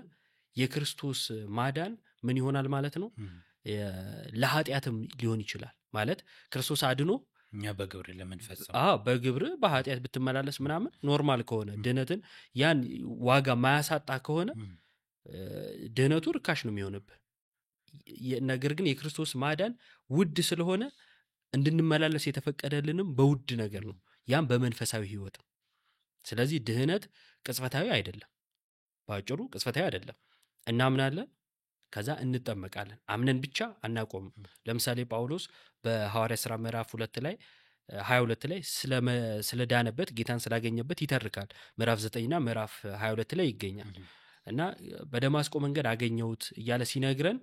የክርስቶስ ማዳን ምን ይሆናል ማለት ነው? ለኃጢአትም ሊሆን ይችላል ማለት ክርስቶስ አድኖ እኛ በግብር ለምንፈጽም በግብር በኃጢአት ብትመላለስ ምናምን ኖርማል ከሆነ ድህነትን ያን ዋጋ ማያሳጣ ከሆነ ድህነቱ ርካሽ ነው የሚሆንብህ። ነገር ግን የክርስቶስ ማዳን ውድ ስለሆነ እንድንመላለስ የተፈቀደልንም በውድ ነገር ነው፣ ያም በመንፈሳዊ ህይወት። ስለዚህ ድህነት ቅጽበታዊ አይደለም፣ ባጭሩ ቅጽበታዊ አይደለም። እናምናለን፣ ከዛ እንጠመቃለን። አምነን ብቻ አናቆምም። ለምሳሌ ጳውሎስ በሐዋርያ ሥራ ምዕራፍ 2 ላይ 22 ላይ ስለዳነበት ጌታን ስላገኘበት ይተርካል። ምዕራፍ 9ና ምዕራፍ 22 ላይ ይገኛል። እና በደማስቆ መንገድ አገኘሁት እያለ ሲነግረን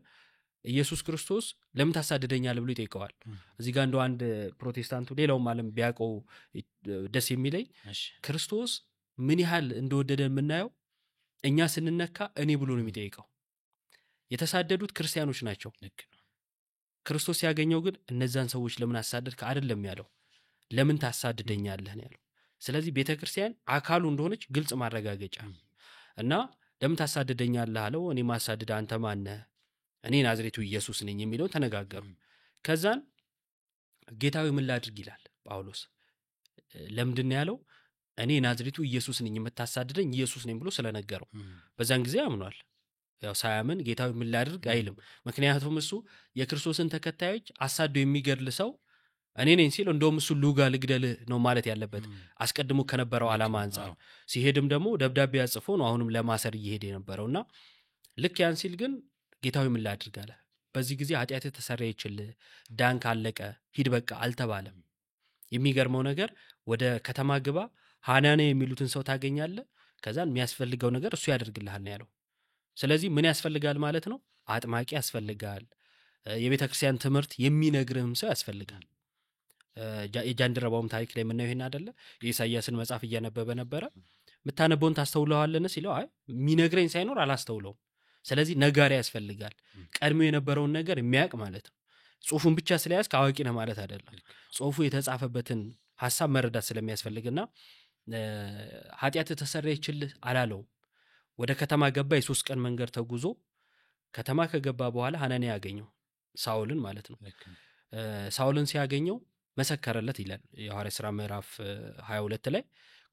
ኢየሱስ ክርስቶስ ለምን ታሳድደኛለህ ብሎ ይጠይቀዋል። እዚህ ጋር እንደው አንድ ፕሮቴስታንቱ ሌላውም ዓለም ቢያውቀው ደስ የሚለኝ ክርስቶስ ምን ያህል እንደወደደን የምናየው እኛ ስንነካ እኔ ብሎ ነው የሚጠይቀው። የተሳደዱት ክርስቲያኖች ናቸው። ክርስቶስ ሲያገኘው ግን እነዛን ሰዎች ለምን አሳደድክ አይደለም ያለው፣ ለምን ታሳድደኛለህ ነው ያለው። ስለዚህ ቤተክርስቲያን አካሉ እንደሆነች ግልጽ ማረጋገጫ እና ለምን ታሳድደኛለህ አለው። እኔ ማሳድድ አንተ ማን ነህ? እኔ ናዝሬቱ ኢየሱስ ነኝ የሚለው ተነጋገሩ። ከዛን ጌታዊ ምን ላድርግ ይላል ጳውሎስ። ለምንድን ያለው? እኔ ናዝሬቱ ኢየሱስ ነኝ የምታሳድደኝ ኢየሱስ ነኝ ብሎ ስለነገረው በዛን ጊዜ አምኗል። ያው ሳያምን ጌታዊ ምን ላድርግ አይልም። ምክንያቱም እሱ የክርስቶስን ተከታዮች አሳዶ የሚገድል ሰው እኔ ነኝ ሲል እንደውም እሱ ሉጋ ልግደልህ ነው ማለት ያለበት አስቀድሞ ከነበረው ዓላማ አንፃር። ሲሄድም ደግሞ ደብዳቤ ያጽፎ ነው አሁንም ለማሰር እየሄደ የነበረውና ልክ ያን ሲል ግን ጌታዊ ምን ላድርግ አለ። በዚህ ጊዜ ኃጢአትህ ተሰረየችልህ፣ ዳንክ፣ አለቀ፣ ሂድ በቃ አልተባለም። የሚገርመው ነገር ወደ ከተማ ግባ፣ ሐናንያ የሚሉትን ሰው ታገኛለህ፣ ከዛን የሚያስፈልገው ነገር እሱ ያደርግልሃል ነው ያለው። ስለዚህ ምን ያስፈልጋል ማለት ነው? አጥማቂ ያስፈልጋል። የቤተ ክርስቲያን ትምህርት የሚነግርህም ሰው ያስፈልጋል። የጃንደረባውም ታሪክ ላይ የምናየው ይሄን አይደለ? የኢሳይያስን መጽሐፍ እያነበበ ነበረ። የምታነበውን ታስተውለዋለህ ሲለው አይ የሚነግረኝ ሳይኖር አላስተውለውም። ስለዚህ ነጋሪ ያስፈልጋል። ቀድሞ የነበረውን ነገር የሚያውቅ ማለት ነው። ጽሁፉን ብቻ ስለያዝክ አዋቂ ነህ ማለት አይደለም። ጽሁፉ የተጻፈበትን ሐሳብ መረዳት ስለሚያስፈልግና ኃጢአት ተሰረየችልህ አላለው። ወደ ከተማ ገባ። የ3 ቀን መንገድ ተጉዞ ከተማ ከገባ በኋላ ሐናንያ ያገኘው ሳውልን ማለት ነው። ሳውልን ሲያገኘው መሰከረለት ይላል የሐዋርያ ሥራ ምዕራፍ 22 ላይ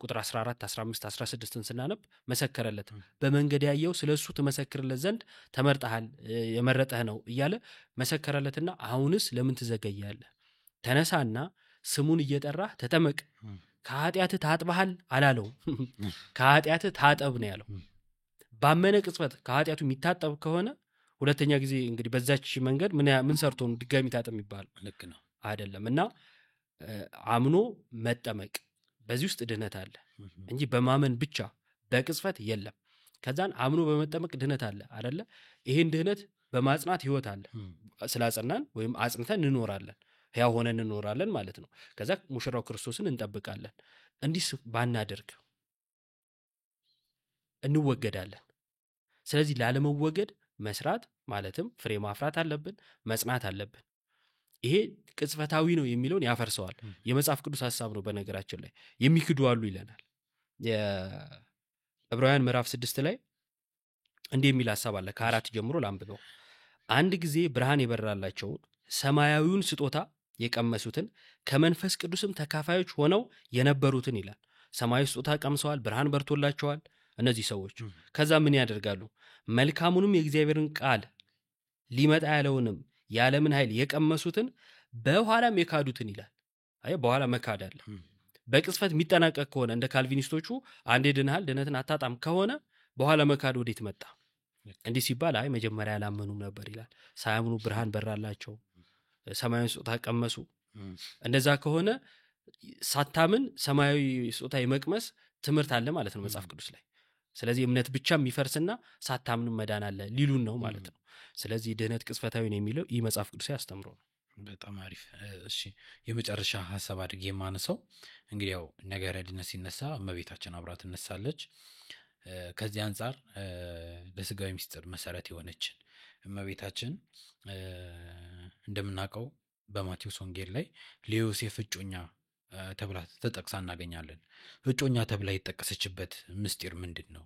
ቁጥር 14 15 16ን ስናነብ መሰከረለት። በመንገድ ያየው ስለሱ ትመሰክርለት ዘንድ ተመርጠሃል፣ የመረጠህ ነው እያለ መሰከረለትና አሁንስ ለምን ትዘገያለህ? ተነሳና ስሙን እየጠራህ ተጠመቅ፣ ከኃጢአትህ ታጥበሃል አላለው። ከኃጢአትህ ታጠብ ነው ያለው። ባመነ ቅጽበት ከኃጢአቱ የሚታጠብ ከሆነ ሁለተኛ ጊዜ እንግዲህ በዛች መንገድ ምን ሰርቶ ነው ድጋሚ ታጠብ የሚባል? ልክ ነው አይደለም። እና አምኖ መጠመቅ በዚህ ውስጥ ድህነት አለ እንጂ በማመን ብቻ በቅጽበት የለም። ከዛን አምኖ በመጠመቅ ድህነት አለ አይደለ? ይሄን ድህነት በማጽናት ህይወት አለ። ስላጸናን ወይም አጽንተን እንኖራለን፣ ሕያው ሆነን እንኖራለን ማለት ነው። ከዛ ሙሽራው ክርስቶስን እንጠብቃለን። እንዲህ ባናደርግ እንወገዳለን። ስለዚህ ላለመወገድ መስራት ማለትም ፍሬ ማፍራት አለብን፣ መጽናት አለብን። ይሄ ቅጽበታዊ ነው የሚለውን ያፈርሰዋል። የመጽሐፍ ቅዱስ ሐሳብ ነው በነገራችን ላይ የሚክዱ አሉ ይለናል። የዕብራውያን ምዕራፍ 6 ላይ እንዲህ የሚል ሐሳብ አለ። ከ4 ጀምሮ ላንብበው። አንድ ጊዜ ብርሃን የበራላቸውን ሰማያዊውን ስጦታ የቀመሱትን ከመንፈስ ቅዱስም ተካፋዮች ሆነው የነበሩትን ይላል። ሰማያዊ ስጦታ ቀምሰዋል፣ ብርሃን በርቶላቸዋል እነዚህ ሰዎች። ከዛ ምን ያደርጋሉ? መልካሙንም የእግዚአብሔርን ቃል ሊመጣ ያለውንም የዓለምን ኃይል የቀመሱትን በኋላም የካዱትን ይላል። አይ በኋላ መካድ አለ። በቅጽበት የሚጠናቀቅ ከሆነ እንደ ካልቪኒስቶቹ አንዴ ድነሃል ድነትን አታጣም ከሆነ በኋላ መካድ ወዴት መጣ? እንዲህ ሲባል አይ መጀመሪያ ያላመኑም ነበር ይላል። ሳያምኑ ብርሃን በራላቸው፣ ሰማያዊ ስጦታ ቀመሱ። እንደዛ ከሆነ ሳታምን ሰማያዊ ስጦታ የመቅመስ ትምህርት አለ ማለት ነው መጽሐፍ ቅዱስ ላይ። ስለዚህ እምነት ብቻ የሚፈርስና ሳታምኑ መዳን አለ ሊሉን ነው ማለት ነው። ስለዚህ ድህነት ቅጽበታዊ ነው የሚለው ይህ መጽሐፍ ቅዱስ ያስተምሮ ነው። በጣም አሪፍ። እሺ የመጨረሻ ሐሳብ አድርጌ የማነሳው እንግዲህ ያው ነገረ ድነት ሲነሳ እመቤታችን አብራ ትነሳለች። ከዚህ አንጻር ለስጋዊ ምስጢር መሰረት የሆነችን እመቤታችን እንደምናውቀው በማቴዎስ ወንጌል ላይ ለዮሴፍ እጮኛ ተብላ ተጠቅሳ እናገኛለን። እጮኛ ተብላ የተጠቀሰችበት ምስጢር ምንድን ነው?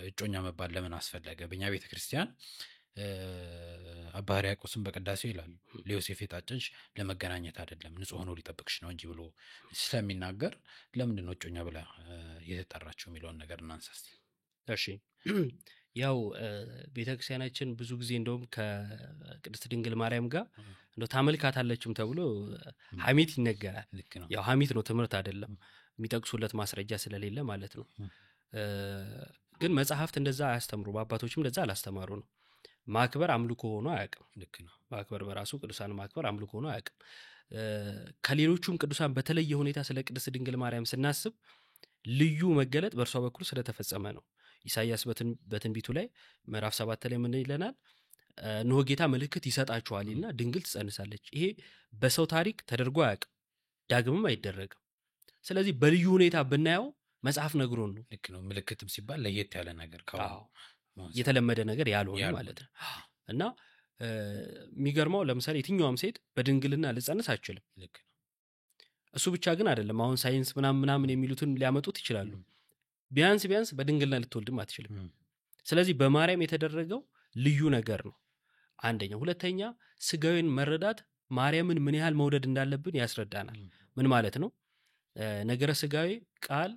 እጮኛ መባል ለምን አስፈለገ? በእኛ ቤተክርስቲያን አባ ሕርያቆስም በቅዳሴው ይላል ለዮሴፍ የታጨንሽ ለመገናኘት አይደለም ንጹሕ ሆኖ ሊጠብቅሽ ነው እንጂ ብሎ ስለሚናገር ለምንድን ነው እጮኛ ብላ የተጠራችው የሚለውን ነገር እናንሳ እስቲ። እሺ ያው ቤተክርስቲያናችን ብዙ ጊዜ እንደውም ከቅድስት ድንግል ማርያም ጋር እንደው ታመልካታለችም ተብሎ ሐሜት ይነገራል። ልክ ነው። ያው ሐሜት ነው፣ ትምህርት አይደለም። የሚጠቅሱለት ማስረጃ ስለሌለ ማለት ነው። ግን መጽሐፍት እንደዛ አያስተምሩ፣ በአባቶችም እንደዛ አላስተማሩ ነው። ማክበር አምልኮ ሆኖ አያውቅም። ልክ ነው። ማክበር በራሱ ቅዱሳን ማክበር አምልኮ ሆኖ አያውቅም። ከሌሎቹም ቅዱሳን በተለየ ሁኔታ ስለ ቅድስት ድንግል ማርያም ስናስብ ልዩ መገለጥ በእርሷ በኩል ስለተፈጸመ ነው። ኢሳይያስ በትንቢቱ ላይ ምዕራፍ 7 ላይ ምን ይለናል? እነሆ ጌታ ምልክት ይሰጣችኋል ይልና ድንግል ትጸንሳለች። ይሄ በሰው ታሪክ ተደርጎ አያውቅም፣ ዳግምም አይደረግም። ስለዚህ በልዩ ሁኔታ ብናየው መጽሐፍ ነግሮን ነው። ልክ ነው። ምልክትም ሲባል ለየት ያለ ነገር የተለመደ ነገር ያልሆነ ማለት ነው። እና የሚገርመው ለምሳሌ የትኛውም ሴት በድንግልና ልጸንስ አይችልም። ልክ ነው። እሱ ብቻ ግን አይደለም። አሁን ሳይንስ ምናምን የሚሉትን ሊያመጡት ይችላሉ። ቢያንስ በድንግልና ልትወልድም አትችልም። ስለዚህ በማርያም የተደረገው ልዩ ነገር ነው አንደኛው። ሁለተኛ ስጋዊን መረዳት ማርያምን ምን ያህል መውደድ እንዳለብን ያስረዳናል። ምን ማለት ነው? ነገረ ስጋዊ ቃል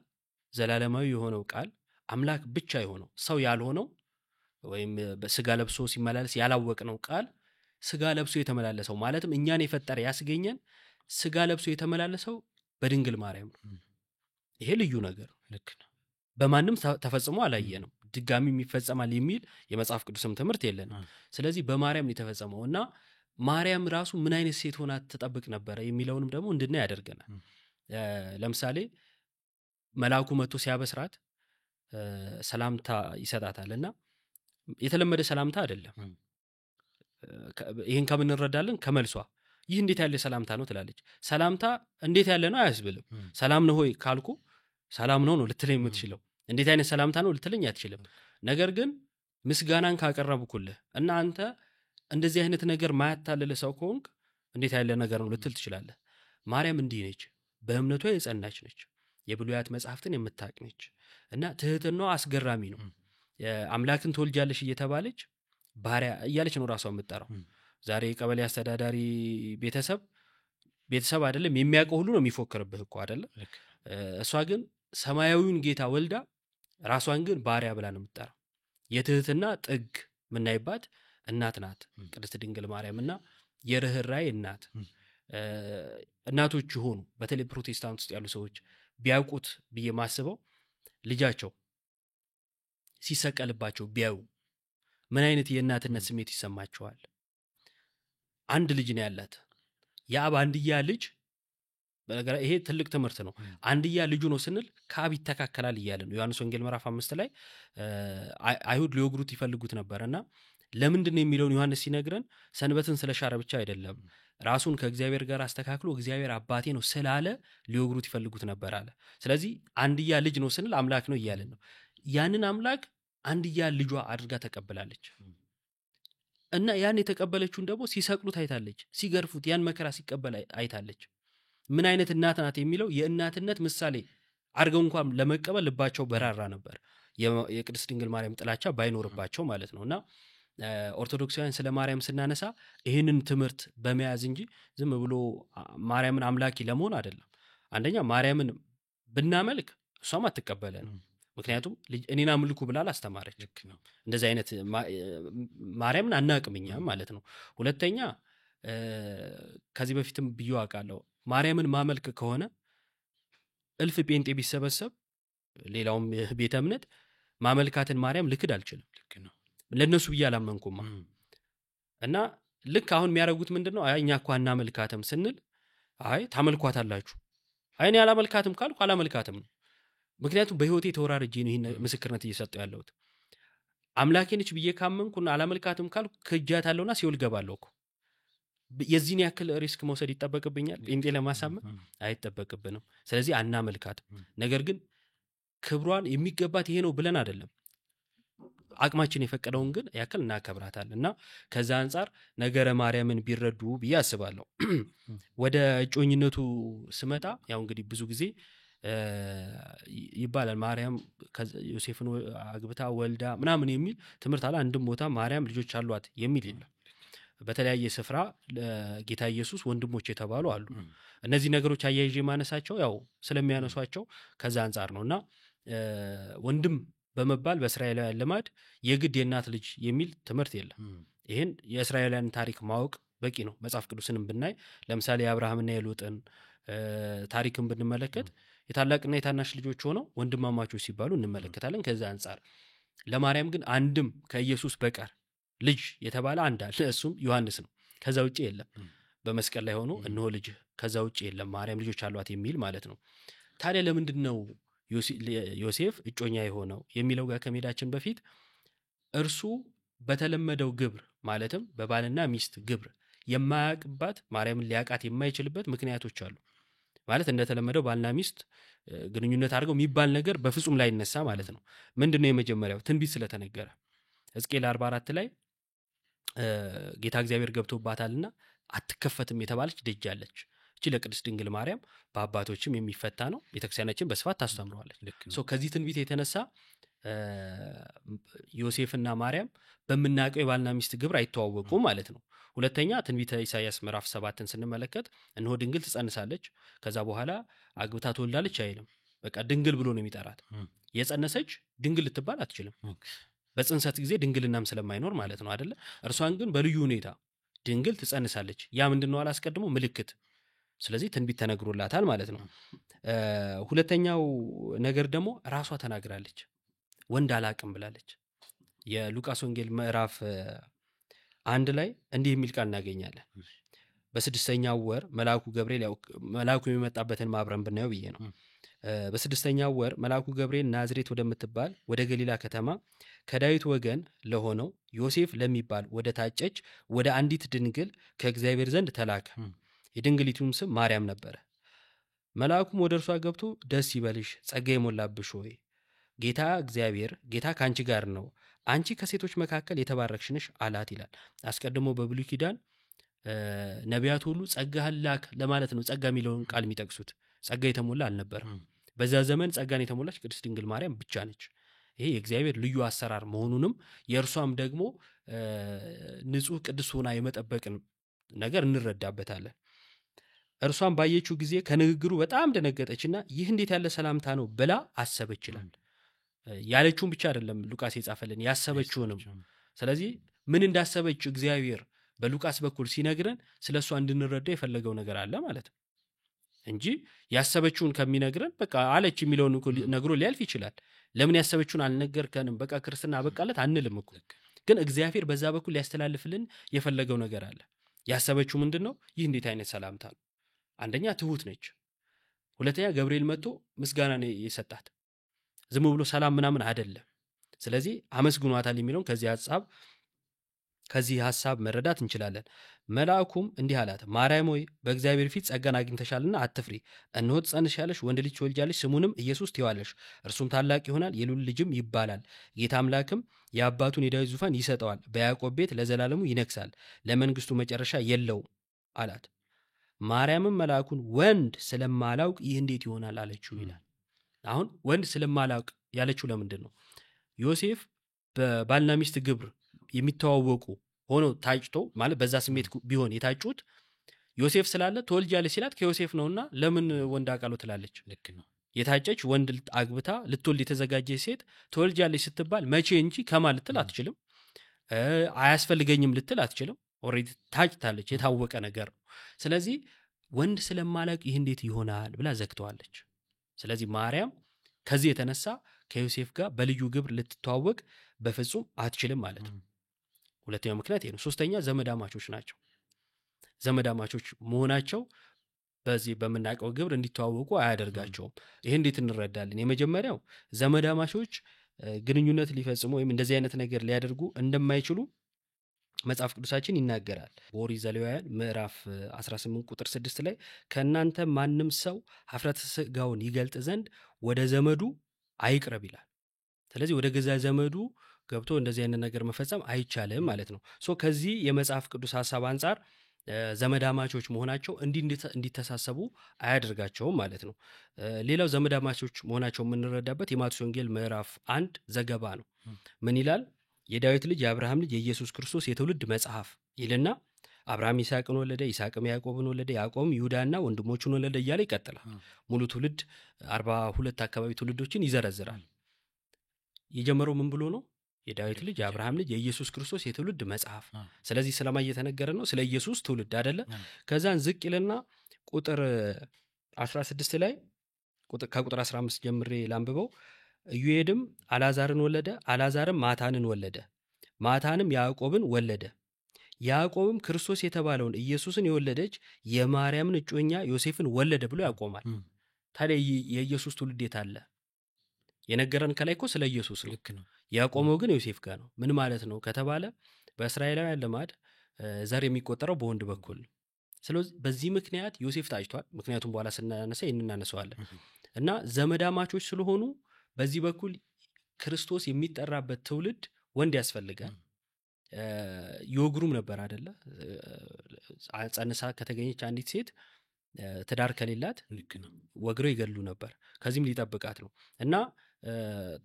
ዘላለማዊ የሆነው ቃል አምላክ ብቻ የሆነው ሰው ያልሆነው ወይም በስጋ ለብሶ ሲመላለስ ያላወቅነው ቃል ስጋ ለብሶ የተመላለሰው ማለትም እኛን የፈጠረ ያስገኘን ስጋ ለብሶ የተመላለሰው በድንግል ማርያም ነው። ይሄ ልዩ ነገር ነው። ልክ ነው። በማንም ተፈጽሞ አላየንም፣ ድጋሚ ይፈጸማል የሚል የመጽሐፍ ቅዱስም ትምህርት የለንም። ስለዚህ በማርያም ነው የተፈጸመው እና ማርያም ራሱ ምን አይነት ሴት ሆና ትጠብቅ ነበረ የሚለውንም ደግሞ እንድናይ ያደርገናል። ለምሳሌ መልአኩ መጥቶ ሲያበስራት ሰላምታ ይሰጣታልና የተለመደ ሰላምታ አይደለም። ይሄን ከምን እንረዳለን? ከመልሷ ይህ እንዴት ያለ ሰላምታ ነው ትላለች። ሰላምታ እንዴት ያለ ነው አያስብልም። ሰላም ነው ሆይ ካልኩ ሰላም ነው ልትለኝ የምትችለው። እንዴት አይነት ሰላምታ ነው ልትለኝ አትችልም። ነገር ግን ምስጋናን ካቀረብኩልህ እና አንተ እንደዚህ አይነት ነገር ማያታልል ሰው ከሆንክ እንዴት ያለ ነገር ነው ልትል ትችላለህ። ማርያም እንዲህ ነች፣ በእምነቷ የጸናች ነች፣ የብሉያት መጽሐፍትን የምታውቅ ነች እና ትህትናዋ አስገራሚ ነው። አምላክን ትወልጃለሽ እየተባለች ባሪያ እያለች ነው ራሷ የምትጠራው። ዛሬ የቀበሌ አስተዳዳሪ ቤተሰብ አይደለም የሚያውቀው ሁሉ ነው የሚፎክርብህ እኮ አይደለ? እሷ ግን ሰማያዊውን ጌታ ወልዳ ራሷን ግን ባሪያ ብላ ነው የምትጠራው። የትህትና ጥግ የምናይባት እናት ናት ቅድስት ድንግል ማርያም እና የርህራኄ እናት። እናቶች ሆኑ በተለይ ፕሮቴስታንት ውስጥ ያሉ ሰዎች ቢያውቁት ብዬ ማስበው ልጃቸው ሲሰቀልባቸው ቢያዩ ምን አይነት የእናትነት ስሜት ይሰማቸዋል? አንድ ልጅ ነው ያላት። የአብ አንድያ ልጅ በነገር ይሄ ትልቅ ትምህርት ነው። አንድያ ልጁ ነው ስንል ከአብ ይተካከላል እያለ ነው። ዮሐንስ ወንጌል ምዕራፍ 5 ላይ አይሁድ ሊወግሩት ይፈልጉት ነበርና ለምንድን ነው የሚለውን ዮሐንስ ሲነግረን ሰንበትን ስለሻረ ብቻ አይደለም፣ ራሱን ከእግዚአብሔር ጋር አስተካክሎ እግዚአብሔር አባቴ ነው ስላለ ሊወግሩት ይፈልጉት ነበር አለ። ስለዚህ አንድያ ልጅ ነው ስንል አምላክ ነው እያለን ነው። ያንን አምላክ አንድያ ልጇ አድርጋ ተቀበላለች። እና ያን የተቀበለችውን ደግሞ ሲሰቅሉት አይታለች፣ ሲገርፉት ያን መከራ ሲቀበል አይታለች። ምን አይነት እናት ናት የሚለው የእናትነት ምሳሌ አድርገው እንኳን ለመቀበል ልባቸው በራራ ነበር፣ የቅድስት ድንግል ማርያም ጥላቻ ባይኖርባቸው ማለት ነው። እና ኦርቶዶክሳውያን ስለ ማርያም ስናነሳ ይህንን ትምህርት በመያዝ እንጂ ዝም ብሎ ማርያምን አምላኪ ለመሆን አይደለም። አንደኛ ማርያምን ብናመልክ እሷም አትቀበለንም፣ ምክንያቱም እኔን አምልኩ ብላ አስተማረች። እንደዚህ አይነት ማርያምን አናቅም እኛም ማለት ነው። ሁለተኛ ከዚህ በፊትም ብዬ አውቃለሁ፣ ማርያምን ማመልክ ከሆነ እልፍ ጴንጤ ቢሰበሰብ ሌላውም ቤተ እምነት ማመልካትን ማርያም ልክድ አልችልም፣ ለነሱ ብዬ አላመንኩማ። እና ልክ አሁን የሚያደርጉት ምንድነው? አይ እኛ እኮ አናመልካትም ስንል አይ ታመልኳታላችሁ፣ አይ እኔ አላመልካትም ካልኩ አላመልካትም ነው። ምክንያቱም በህይወቴ ተወራርጄ ነው ይሄን ምስክርነት እየሰጠው ያለሁት። አምላኬ ነች ብዬ ካመንኩና አላመልካትም ካልኩ ክጃታለሁና ሲኦል ገባለሁ እኮ። የዚህን ያክል ሪስክ መውሰድ ይጠበቅብኛል ጴንጤ ለማሳመን? አይጠበቅብንም። ስለዚህ አናመልካትም። ነገር ግን ክብሯን የሚገባት ይሄ ነው ብለን አይደለም፣ አቅማችን የፈቀደውን ግን ያክል እናከብራታለን። እና ከዛ አንፃር ነገረ ማርያምን ቢረዱ ብዬ አስባለሁ። ወደ እጮኝነቱ ስመጣ ያው እንግዲህ ብዙ ጊዜ ይባላል ማርያም ዮሴፍን አግብታ ወልዳ ምናምን የሚል ትምህርት አለ። አንድም ቦታ ማርያም ልጆች አሏት የሚል የለም። በተለያየ ስፍራ ለጌታ ኢየሱስ ወንድሞች የተባሉ አሉ። እነዚህ ነገሮች አያይዤ ማነሳቸው ያው ስለሚያነሷቸው ከዛ አንፃር ነውና ወንድም በመባል በእስራኤላውያን ልማድ የግድ የእናት ልጅ የሚል ትምህርት የለም። ይሄን የእስራኤላውያን ታሪክ ማወቅ በቂ ነው። መጽሐፍ ቅዱስንም ብናይ ለምሳሌ የአብርሃምና የሎጥን ታሪክን ብንመለከት የታላቅና የታናሽ ልጆች ሆነው ወንድማማቾች ሲባሉ እንመለከታለን። ከዛ አንፃር ለማርያም ግን አንድም ከኢየሱስ በቀር ልጅ የተባለ አንድ አለ፣ እሱም ዮሐንስ ነው። ከዛ ውጪ የለም። በመስቀል ላይ ሆኖ እነሆ ልጅ፣ ከዛ ውጪ የለም ማርያም ልጆች አሏት የሚል ማለት ነው። ታዲያ ለምንድነው ዮሴፍ እጮኛ የሆነው የሚለው ጋር ከመሄዳችን በፊት እርሱ በተለመደው ግብር ማለትም በባልና ሚስት ግብር የማያውቅባት ማርያምን ሊያውቃት የማይችልበት ምክንያቶች አሉ። ማለት እንደተለመደው ባልና ሚስት ግንኙነት አድርገው የሚባል ነገር በፍጹም ላይ ይነሳ ማለት ነው። ምንድነው የመጀመሪያው? ትንቢት ስለተነገረ ሕዝቅኤል 44 ላይ ጌታ እግዚአብሔር ገብቶባታልና አትከፈትም የተባለች ደጅ አለች። እቺ ለቅድስት ድንግል ማርያም በአባቶችም የሚፈታ ነው። ቤተክርስቲያናችን በስፋት ታስተምረዋለች። ከዚህ ትንቢት የተነሳ ዮሴፍና ማርያም በመናቀው የባልና ሚስት ግብር አይተዋወቁ ማለት ነው። ሁለተኛ ትንቢተ ኢሳይያስ ምዕራፍ 7ን ስንመለከት እነሆ ድንግል ትጸንሳለች፣ ከዛ በኋላ አግብታ ትወልዳለች አይልም። በቃ ድንግል ብሎ ነው የሚጠራት። የጸነሰች ድንግል ልትባል አትችልም። በጽንሰት ጊዜ ድንግልናም ስለማይኖር ማለት ነው አይደለ? እርሷን ግን በልዩ ሁኔታ ድንግል ትጸንሳለች። ያ ምንድነው? አላስቀድሞ ምልክት። ስለዚህ ትንቢት ተነግሮላታል ማለት ነው። ሁለተኛው ነገር ደግሞ ራሷ ተናግራለች። ወንድ አላቅም ብላለች። የሉቃስ ወንጌል ምዕራፍ 1 ላይ እንዲህ የሚል ቃል እናገኛለን። በስድስተኛው ወር መልአኩ ገብርኤል፣ ያው መልአኩ የሚመጣበትን ማብረን ብናየው ብዬ ነው። በስድስተኛው ወር መልአኩ ገብርኤል ናዝሬት ወደምትባል ወደ ገሊላ ከተማ ከዳዊት ወገን ለሆነው ዮሴፍ ለሚባል ወደ ታጨች ወደ አንዲት ድንግል ከእግዚአብሔር ዘንድ ተላከ። የድንግሊቱም ስም ማርያም ነበረ። መልአኩም ወደ እርሷ ገብቶ ደስ ይበልሽ፣ ጸጋ የሞላብሽ ሆይ ጌታ እግዚአብሔር ጌታ ከአንቺ ጋር ነው፣ አንቺ ከሴቶች መካከል የተባረክሽ ነሽ አላት ይላል። አስቀድሞ በብሉይ ኪዳን ነቢያት ሁሉ ጸጋህን ላክ ለማለት ነው ጸጋ የሚለውን ቃል የሚጠቅሱት። ጸጋ የተሞላ አልነበረም። በዛ ዘመን ጸጋን የተሞላች ቅድስት ድንግል ማርያም ብቻ ነች። ይሄ የእግዚአብሔር ልዩ አሰራር መሆኑንም የእርሷም ደግሞ ንጹሕ ቅዱስ ሆና የመጠበቅን ነገር እንረዳበታለን። እርሷም ባየችው ጊዜ ከንግግሩ በጣም ደነገጠችና ይህ እንዴት ያለ ሰላምታ ነው ብላ አሰበች ይላል። ያለችውን ብቻ አይደለም ሉቃስ የጻፈልን ያሰበችውንም። ስለዚህ ምን እንዳሰበች እግዚአብሔር በሉቃስ በኩል ሲነግረን ስለሷ እንድንረዳው የፈለገው ነገር አለ ማለት ነው እንጂ ያሰበችውን ከሚነግረን በቃ አለች የሚለውን ነግሮ ሊያልፍ ይችላል። ለምን ያሰበችውን አልነገርከንም በቃ ክርስትና አበቃለት አንልም እኮ። ግን እግዚአብሔር በዛ በኩል ሊያስተላልፍልን የፈለገው ነገር አለ። ያሰበችው ምንድነው? ይህ እንዴት አይነት ሰላምታ ነው? አንደኛ ትሁት ነች። ሁለተኛ ገብርኤል መጥቶ ምስጋና ነው የሰጣት። ዝም ብሎ ሰላም ምናምን አይደለም። ስለዚህ አመስግኗታል የሚለውን ከዚህ ሐሳብ ከዚህ ሐሳብ መረዳት እንችላለን። መልአኩም እንዲህ አላት፣ ማርያም ሆይ በእግዚአብሔር ፊት ጸጋን አግኝተሻልና አትፍሪ። እነሆ ትጸንሻለሽ፣ ወንድ ልጅ ትወልጃለሽ፣ ስሙንም ኢየሱስ ትይዋለሽ። እርሱም ታላቅ ይሆናል፣ የልዑል ልጅም ይባላል። ጌታ አምላክም የአባቱን የዳዊት ዙፋን ይሰጠዋል፣ በያዕቆብ ቤት ለዘላለሙ ይነግሣል፣ ለመንግሥቱ መጨረሻ የለውም አላት። ማርያምም መልአኩን ወንድ ስለማላውቅ ይህ እንዴት ይሆናል አለችው ይላል። አሁን ወንድ ስለማላውቅ ያለችው ለምንድን ነው? ዮሴፍ በባልና ሚስት ግብር የሚተዋወቁ ሆኖ ታጭቶ ማለት በዛ ስሜት ቢሆን የታጩት ዮሴፍ ስላለ ትወልጃለች ሲላት ከዮሴፍ ነውና ለምን ወንድ አቃሎ ትላለች? ልክ ነው። የታጨች ወንድ አግብታ ልትወልድ የተዘጋጀች ሴት ትወልጃለች ስትባል መቼ እንጂ ከማን ልትል አትችልም። አያስፈልገኝም ልትል አትችልም። ኦልሬዲ ታጭታለች፣ የታወቀ ነገር ነው። ስለዚህ ወንድ ስለማላውቅ ይህ እንዴት ይሆናል ብላ ዘግተዋለች። ስለዚህ ማርያም ከዚህ የተነሳ ከዮሴፍ ጋር በልዩ ግብር ልትተዋወቅ በፍጹም አትችልም ማለት ነው። ሁለተኛው ምክንያት ይሄ ነው። ሶስተኛ ዘመዳማቾች ናቸው። ዘመዳማቾች መሆናቸው በዚህ በምናውቀው ግብር እንዲተዋወቁ አያደርጋቸውም። ይሄ እንዴት እንረዳለን? የመጀመሪያው ዘመዳማቾች ግንኙነት ሊፈጽሙ ወይም እንደዚህ አይነት ነገር ሊያደርጉ እንደማይችሉ መጽሐፍ ቅዱሳችን ይናገራል። በኦሪት ዘሌዋውያን ምዕራፍ 18 ቁጥር 6 ላይ ከእናንተ ማንም ሰው ኀፍረተ ሥጋውን ይገልጥ ዘንድ ወደ ዘመዱ አይቅረብ ይላል። ስለዚህ ወደ ገዛ ዘመዱ ገብቶ እንደዚህ አይነት ነገር መፈጸም አይቻልም ማለት ነው። ከዚህ የመጽሐፍ ቅዱስ ሐሳብ አንጻር ዘመዳማቾች መሆናቸው እንዲተሳሰቡ አያደርጋቸውም ማለት ነው። ሌላው ዘመዳማቾች መሆናቸው የምንረዳበት የማቴዎስ ወንጌል ምዕራፍ 1 ዘገባ ነው። ምን ይላል? የዳዊት ልጅ የአብርሃም ልጅ የኢየሱስ ክርስቶስ የትውልድ መጽሐፍ ይልና አብርሃም ይስሐቅን ወለደ፣ ይስሐቅም ያዕቆብን ወለደ፣ ያዕቆብም ይሁዳና ወንድሞቹን ወለደ እያለ ይቀጥላል። ሙሉ ትውልድ 42 አካባቢ ትውልዶችን ይዘረዝራል። የጀመረው ምን ብሎ ነው? የዳዊት ልጅ የአብርሃም ልጅ የኢየሱስ ክርስቶስ የትውልድ መጽሐፍ። ስለዚህ ስለማን እየተነገረ ነው? ስለ ኢየሱስ ትውልድ አይደለ? ከዛን ዝቅ ይልና ቁጥር 16 ላይ ከቁጥር 15 ጀምሬ ላንብበው። ኢዮሄድም አልዓዛርን ወለደ፣ አልዓዛርም ማታንን ወለደ፣ ማታንም ያዕቆብን ወለደ፣ ያዕቆብም ክርስቶስ የተባለውን ኢየሱስን የወለደች የማርያምን እጮኛ ዮሴፍን ወለደ ብሎ ያቆማል። ታዲያ የኢየሱስ ትውልድ የት አለ? የነገረን ከላይ እኮ ስለ ኢየሱስ ነው። ያቆመው ግን ዮሴፍ ጋር ነው። ምን ማለት ነው ከተባለ በእስራኤላውያን ልማድ ዘር የሚቆጠረው በወንድ በኩል ነው። ስለዚህ በዚህ ምክንያት ዮሴፍ ታጭቷል። ምክንያቱም በኋላ ስናነሳ ይህን እናነሳዋለን። እና ዘመዳማቾች ስለሆኑ በዚህ በኩል ክርስቶስ የሚጠራበት ትውልድ ወንድ ያስፈልጋል። ይወግሩም ነበር አይደለ? ጸንሳ ከተገኘች አንዲት ሴት ትዳር ከሌላት ወግረው ይገሉ ነበር። ከዚህም ሊጠብቃት ነው እና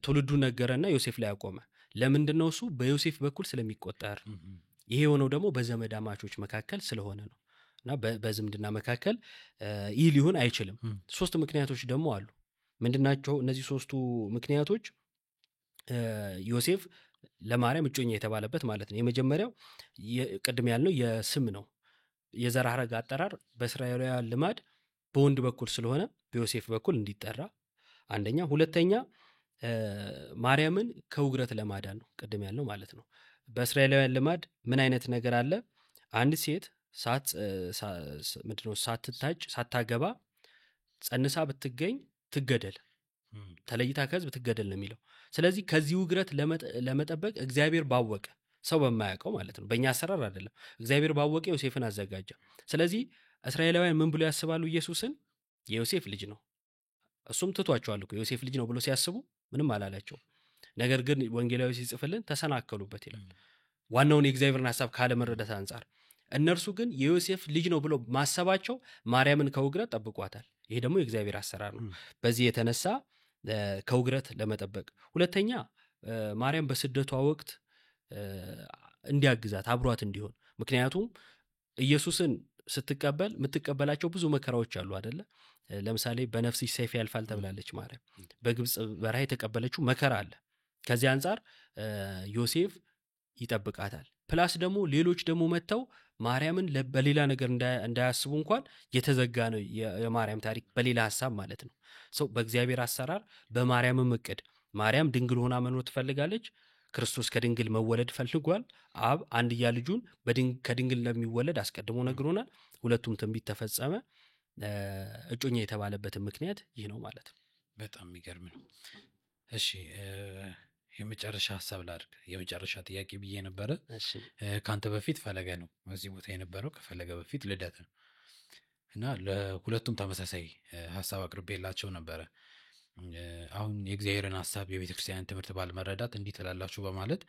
ትውልዱ ነገረና ዮሴፍ ላይ ያቆመ። ለምንድን ነው እሱ? በዮሴፍ በኩል ስለሚቆጠር። ይሄ የሆነው ደግሞ በዘመዳማቾች መካከል ስለሆነ ነው። እና በዝምድና መካከል ይህ ሊሆን አይችልም። 3 ምክንያቶች ደግሞ አሉ። ምንድናቸው እነዚህ 3ቱ ምክንያቶች? ዮሴፍ ለማርያም እጮኛ የተባለበት ማለት ነው። የመጀመሪያው ቅድም ያልነው የስም ነው። የዘር ሐረግ አጠራር በእስራኤላውያን ልማድ በወንድ በኩል ስለሆነ በዮሴፍ በኩል እንዲጠራ አንደኛ። ሁለተኛ ማርያምን ከውግረት ለማዳን ነው። ቅድም ያልነው ማለት ነው። በእስራኤላውያን ልማድ ምን አይነት ነገር አለ? አንድ ሴት ሳትታጭ ሳታገባ ጸንሳ ብትገኝ ትገደል፣ ተለይታ ከሕዝብ ትገደል ነው የሚለው። ስለዚህ ከዚህ ውግረት ለመጠበቅ እግዚአብሔር ባወቀ፣ ሰው በማያውቀው ማለት ነው፣ በእኛ አሰራር አይደለም፣ እግዚአብሔር ባወቀ ዮሴፍን አዘጋጀ። ስለዚህ እስራኤላውያን ምን ብሎ ያስባሉ? ኢየሱስን የዮሴፍ ልጅ ነው። እሱም ትቷቸዋል እኮ የዮሴፍ ልጅ ነው ብሎ ሲያስቡ ምንም አላላቸው። ነገር ግን ወንጌላዊ ሲጽፍልን ተሰናከሉበት ይላል። ዋናውን የእግዚአብሔርን ሐሳብ ካለመረዳት አንጻር እነርሱ ግን የዮሴፍ ልጅ ነው ብሎ ማሰባቸው ማርያምን ከውግረት ጠብቋታል። ይሄ ደግሞ የእግዚአብሔር አሰራር ነው። በዚህ የተነሳ ከውግረት ለመጠበቅ፣ ሁለተኛ ማርያም በስደቷ ወቅት እንዲያግዛት አብሯት እንዲሆን። ምክንያቱም ኢየሱስን ስትቀበል የምትቀበላቸው ብዙ መከራዎች አሉ አይደለ? ለምሳሌ በነፍስሽ ሰይፍ ያልፋል ተብላለች ማርያም። በግብፅ በረሃ የተቀበለችው መከራ አለ። ከዚህ አንጻር ዮሴፍ ይጠብቃታል። ፕላስ ደግሞ ሌሎች ደግሞ መጥተው ማርያምን በሌላ ነገር እንዳያስቡ እንኳን የተዘጋ ነው የማርያም ታሪክ በሌላ ሐሳብ ማለት ነው። ሰው በእግዚአብሔር አሰራር በማርያምም እቅድ ማርያም ድንግል ሆና መኖር ትፈልጋለች። ክርስቶስ ከድንግል መወለድ ፈልጓል። አብ አንድያ ልጁን ከድንግል እንደሚወለድ አስቀድሞ ነግሮናል። ሁለቱም ትንቢት ተፈጸመ። እጮኛ የተባለበትን ምክንያት ይህ ነው ማለት ነው። በጣም የሚገርም ነው። እሺ የመጨረሻ ሐሳብ ላድርግ የመጨረሻ ጥያቄ ብዬ ነበረ እሺ ካንተ በፊት ፈለገ ነው እዚህ ቦታ የነበረው ከፈለገ በፊት ልደት ነው እና ለሁለቱም ተመሳሳይ ሐሳብ አቅርቤላቸው ነበረ አሁን የእግዚአብሔርን ሐሳብ የቤተክርስቲያን ትምህርት ባለመረዳት እንዲህ ትላላችሁ በማለት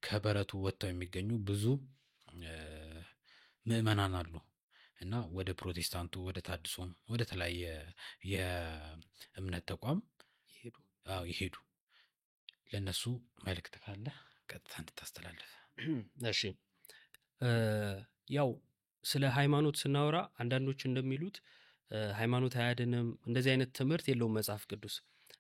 ከበረቱ ወጥተው የሚገኙ ብዙ ምዕመናን አሉ እና ወደ ፕሮቴስታንቱ ወደ ታድሶም ወደ ተለያየ የእምነት ተቋም ይሄዱ ለነሱ መልእክት ካለ ቀጥታ እንድታስተላልፍ እሺ ያው ስለ ሃይማኖት ስናወራ አንዳንዶች እንደሚሉት ሃይማኖት አያድንም እንደዚህ አይነት ትምህርት የለውም መጽሐፍ ቅዱስ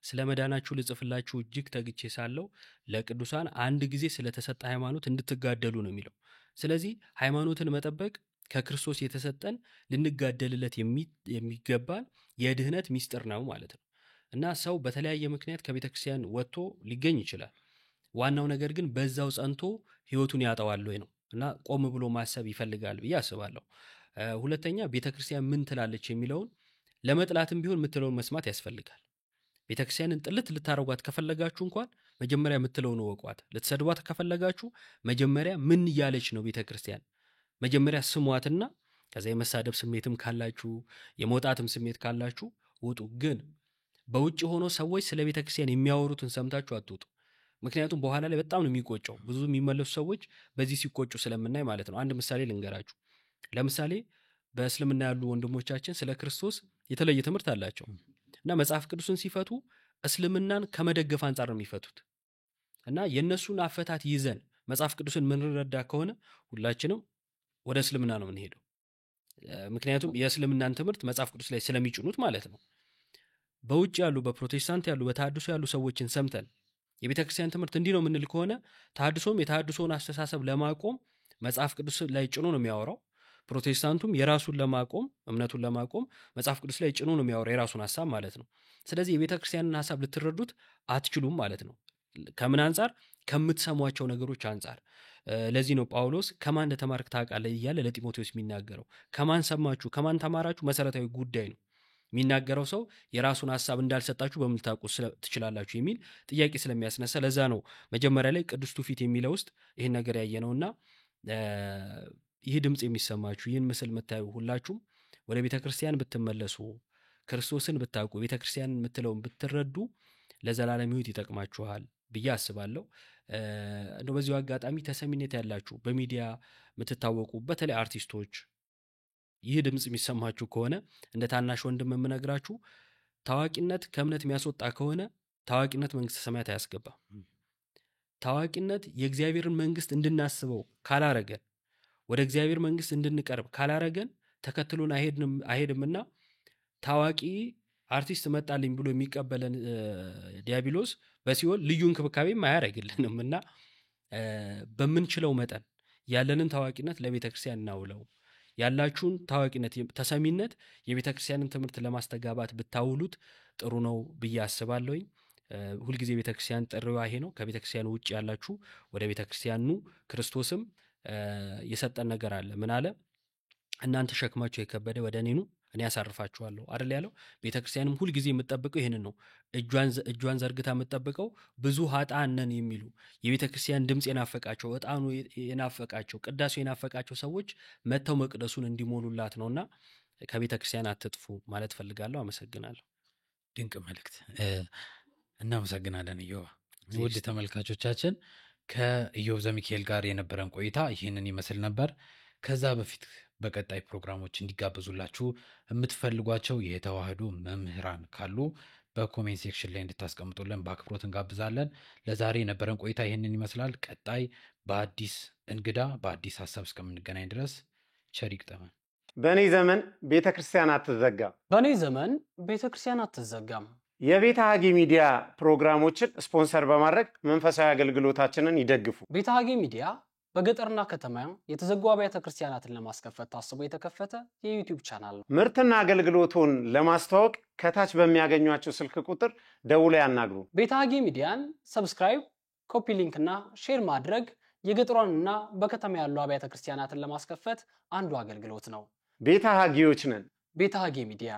ስለ መዳናችሁ ልጽፍላችሁ እጅግ ተግቼ ሳለው ለቅዱሳን አንድ ጊዜ ስለተሰጠ ሃይማኖት እንድትጋደሉ ነው የሚለው ስለዚህ ሃይማኖትን መጠበቅ ከክርስቶስ የተሰጠን ልንጋደልለት የሚገባን የድህነት ሚስጥር ነው ማለት ነው እና ሰው በተለያየ ምክንያት ከቤተክርስቲያን ወጥቶ ሊገኝ ይችላል ዋናው ነገር ግን በዛው ጸንቶ ህይወቱን ያጣዋል ወይ ነው እና ቆም ብሎ ማሰብ ይፈልጋል ብዬ አስባለሁ ሁለተኛ ቤተክርስቲያን ምን ትላለች የሚለውን ለመጥላትም ቢሆን የምትለውን መስማት ያስፈልጋል ቤተክርስቲያንን ጥልት ልታረጓት ከፈለጋችሁ እንኳን መጀመሪያ የምትለውን ወቋት ልትሰድቧት ከፈለጋችሁ መጀመሪያ ምን ያለች ነው ቤተክርስቲያን መጀመሪያ ስሟትና ከዛ የመሳደብ ስሜትም ካላችሁ የሞጣትም ስሜት ካላችሁ ውጡ ግን በውጭ ሆኖ ሰዎች ስለ ቤተክርስቲያን የሚያወሩትን ሰምታችሁ አትውጡ ምክንያቱም በኋላ ላይ በጣም ነው የሚቆጨው ብዙ የሚመለሱ ሰዎች በዚህ ሲቆጩ ስለምናይ ማለት ነው አንድ ምሳሌ ልንገራችሁ ለምሳሌ በእስልምና ያሉ ወንድሞቻችን ስለ ክርስቶስ የተለየ ትምህርት አላቸው እና መጽሐፍ ቅዱስን ሲፈቱ እስልምናን ከመደገፍ አንፃር ነው የሚፈቱት እና የነሱን አፈታት ይዘን መጽሐፍ ቅዱስን ምንረዳ ከሆነ ሁላችንም ወደ እስልምና ነው የምንሄደው ምክንያቱም የእስልምናን ትምህርት መጽሐፍ ቅዱስ ላይ ስለሚጭኑት ማለት ነው በውጭ ያሉ በፕሮቴስታንት ያሉ በተሐድሶ ያሉ ሰዎችን ሰምተን የቤተክርስቲያን ትምህርት እንዲህ ነው የምንል ከሆነ ተሐድሶም የተሐድሶውን አስተሳሰብ ለማቆም መጽሐፍ ቅዱስ ላይ ጭኖ ነው የሚያወራው ፕሮቴስታንቱም የራሱን ለማቆም እምነቱን ለማቆም መጽሐፍ ቅዱስ ላይ ጭኖ ነው የሚያወራው የራሱን ሐሳብ ማለት ነው ስለዚህ የቤተክርስቲያንን ሐሳብ ልትረዱት አትችሉም ማለት ነው ከምን አንፃር ከምትሰሟቸው ነገሮች አንፃር ለዚህ ነው ጳውሎስ ከማን እንደተማርክ ታውቃለህ እያለ ለጢሞቴዎስ የሚናገረው ከማን ሰማችሁ ከማን ተማራችሁ መሰረታዊ ጉዳይ ነው የሚናገረው ሰው የራሱን ሐሳብ እንዳልሰጣችሁ በምን ታውቁ ትችላላችሁ የሚል ጥያቄ ስለሚያስነሳ ለዛ ነው መጀመሪያ ላይ ቅዱስ ትውፊት የሚለው ውስጥ ይሄን ነገር ያየነውና ይህ ድምጽ የሚሰማችሁ ይህን ምስል መታዩ ሁላችሁም ወደ ቤተክርስቲያን ብትመለሱ ክርስቶስን ብታውቁ ቤተክርስቲያንን የምትለውን ብትረዱ ለዘላለም ሕይወት ይጠቅማችኋል ብዬ አስባለሁ እንደው በዚሁ አጋጣሚ ተሰሚነት ያላችሁ በሚዲያ የምትታወቁ በተለይ አርቲስቶች ይህ ድምጽ የሚሰማችሁ ከሆነ እንደ ታናሽ ወንድም የምነግራችሁ ታዋቂነት ከእምነት የሚያስወጣ ከሆነ ታዋቂነት መንግስተ ሰማያት አያስገባም ታዋቂነት የእግዚአብሔርን መንግስት እንድናስበው ካላረገን ወደ እግዚአብሔር መንግስት እንድንቀርብ ካላረገን ተከትሎን አይሄድምና ታዋቂ አርቲስት መጣልኝ ብሎ የሚቀበለን ዲያብሎስ በሲኦል ልዩ እንክብካቤም አያረግልንምና በምንችለው መጠን ያለንን ታዋቂነት ለቤተክርስቲያን እናውለው ያላችሁን ታዋቂነት ተሰሚነት የቤተክርስቲያንን ትምህርት ለማስተጋባት ብታውሉት ጥሩ ነው ብዬ አስባለሁኝ ሁሉ ጊዜ ቤተክርስቲያን ጥሪዋ ይሄ ነው ከቤተክርስቲያን ውጪ ያላችሁ ወደ ቤተክርስቲያኑ ክርስቶስም የሰጠን ነገር አለ ምን አለ እናንተ ሸክማችሁ የከበደ ወደ እኔ ኑ እኔ ያሳርፋችኋለሁ አይደል ያለው ቤተክርስቲያንም ሁሉ ጊዜ የምትጠብቀው ይሄንን ነው እጇን ዘርግታ የምትጠብቀው ብዙ ኃጥአን ነን የሚሉ የቤተክርስቲያን ድምጽ የናፈቃቸው ዕጣኑ የናፈቃቸው ቅዳሴው የናፈቃቸው ሰዎች መተው መቅደሱን እንዲሞሉላት ነውና ከቤተክርስቲያን አትጥፉ ማለት ፈልጋለሁ አመሰግናለሁ ድንቅ መልእክት እናመሰግናለን ኢዮብ ውድ ተመልካቾቻችን ከኢዮብ ዘሚካኤል ጋር የነበረን ቆይታ ይህንን ይመስል ነበር ከዛ በፊት በቀጣይ ፕሮግራሞች እንዲጋበዙላችሁ የምትፈልጓቸው የተዋህዶ መምህራን ካሉ በኮሜንት ሴክሽን ላይ እንድታስቀምጡልን በአክብሮት እንጋብዛለን ለዛሬ የነበረን ቆይታ ይህንን ይመስላል ቀጣይ በአዲስ እንግዳ በአዲስ ሐሳብ እስከምንገናኝ ድረስ ቸር ይግጠመን በኔ ዘመን ቤተክርስቲያን አትዘጋም በኔ ዘመን ቤተክርስቲያን አትዘጋም የቤተ ሀጌ ሚዲያ ፕሮግራሞችን ስፖንሰር በማድረግ መንፈሳዊ አገልግሎታችንን ይደግፉ ቤተ ሀጌ ሚዲያ በገጠርና ከተማ የተዘጉ አብያተ ክርስቲያናትን ለማስከፈት ታስቦ የተከፈተ የዩቲዩብ ቻናል ነው ምርትና አገልግሎቱን ለማስተዋወቅ ከታች በሚያገኟቸው ስልክ ቁጥር ደውለው ያናግሩ ቤተ ሀጌ ሚዲያን ሰብስክራይብ ኮፒ ሊንክ እና ሼር ማድረግ የገጠሯንና በከተማ ያሉ አብያተ ክርስቲያናትን ለማስከፈት አንዱ አገልግሎት ነው ቤተ ሀጌዎች ነን ቤተ ሀጌ ሚዲያ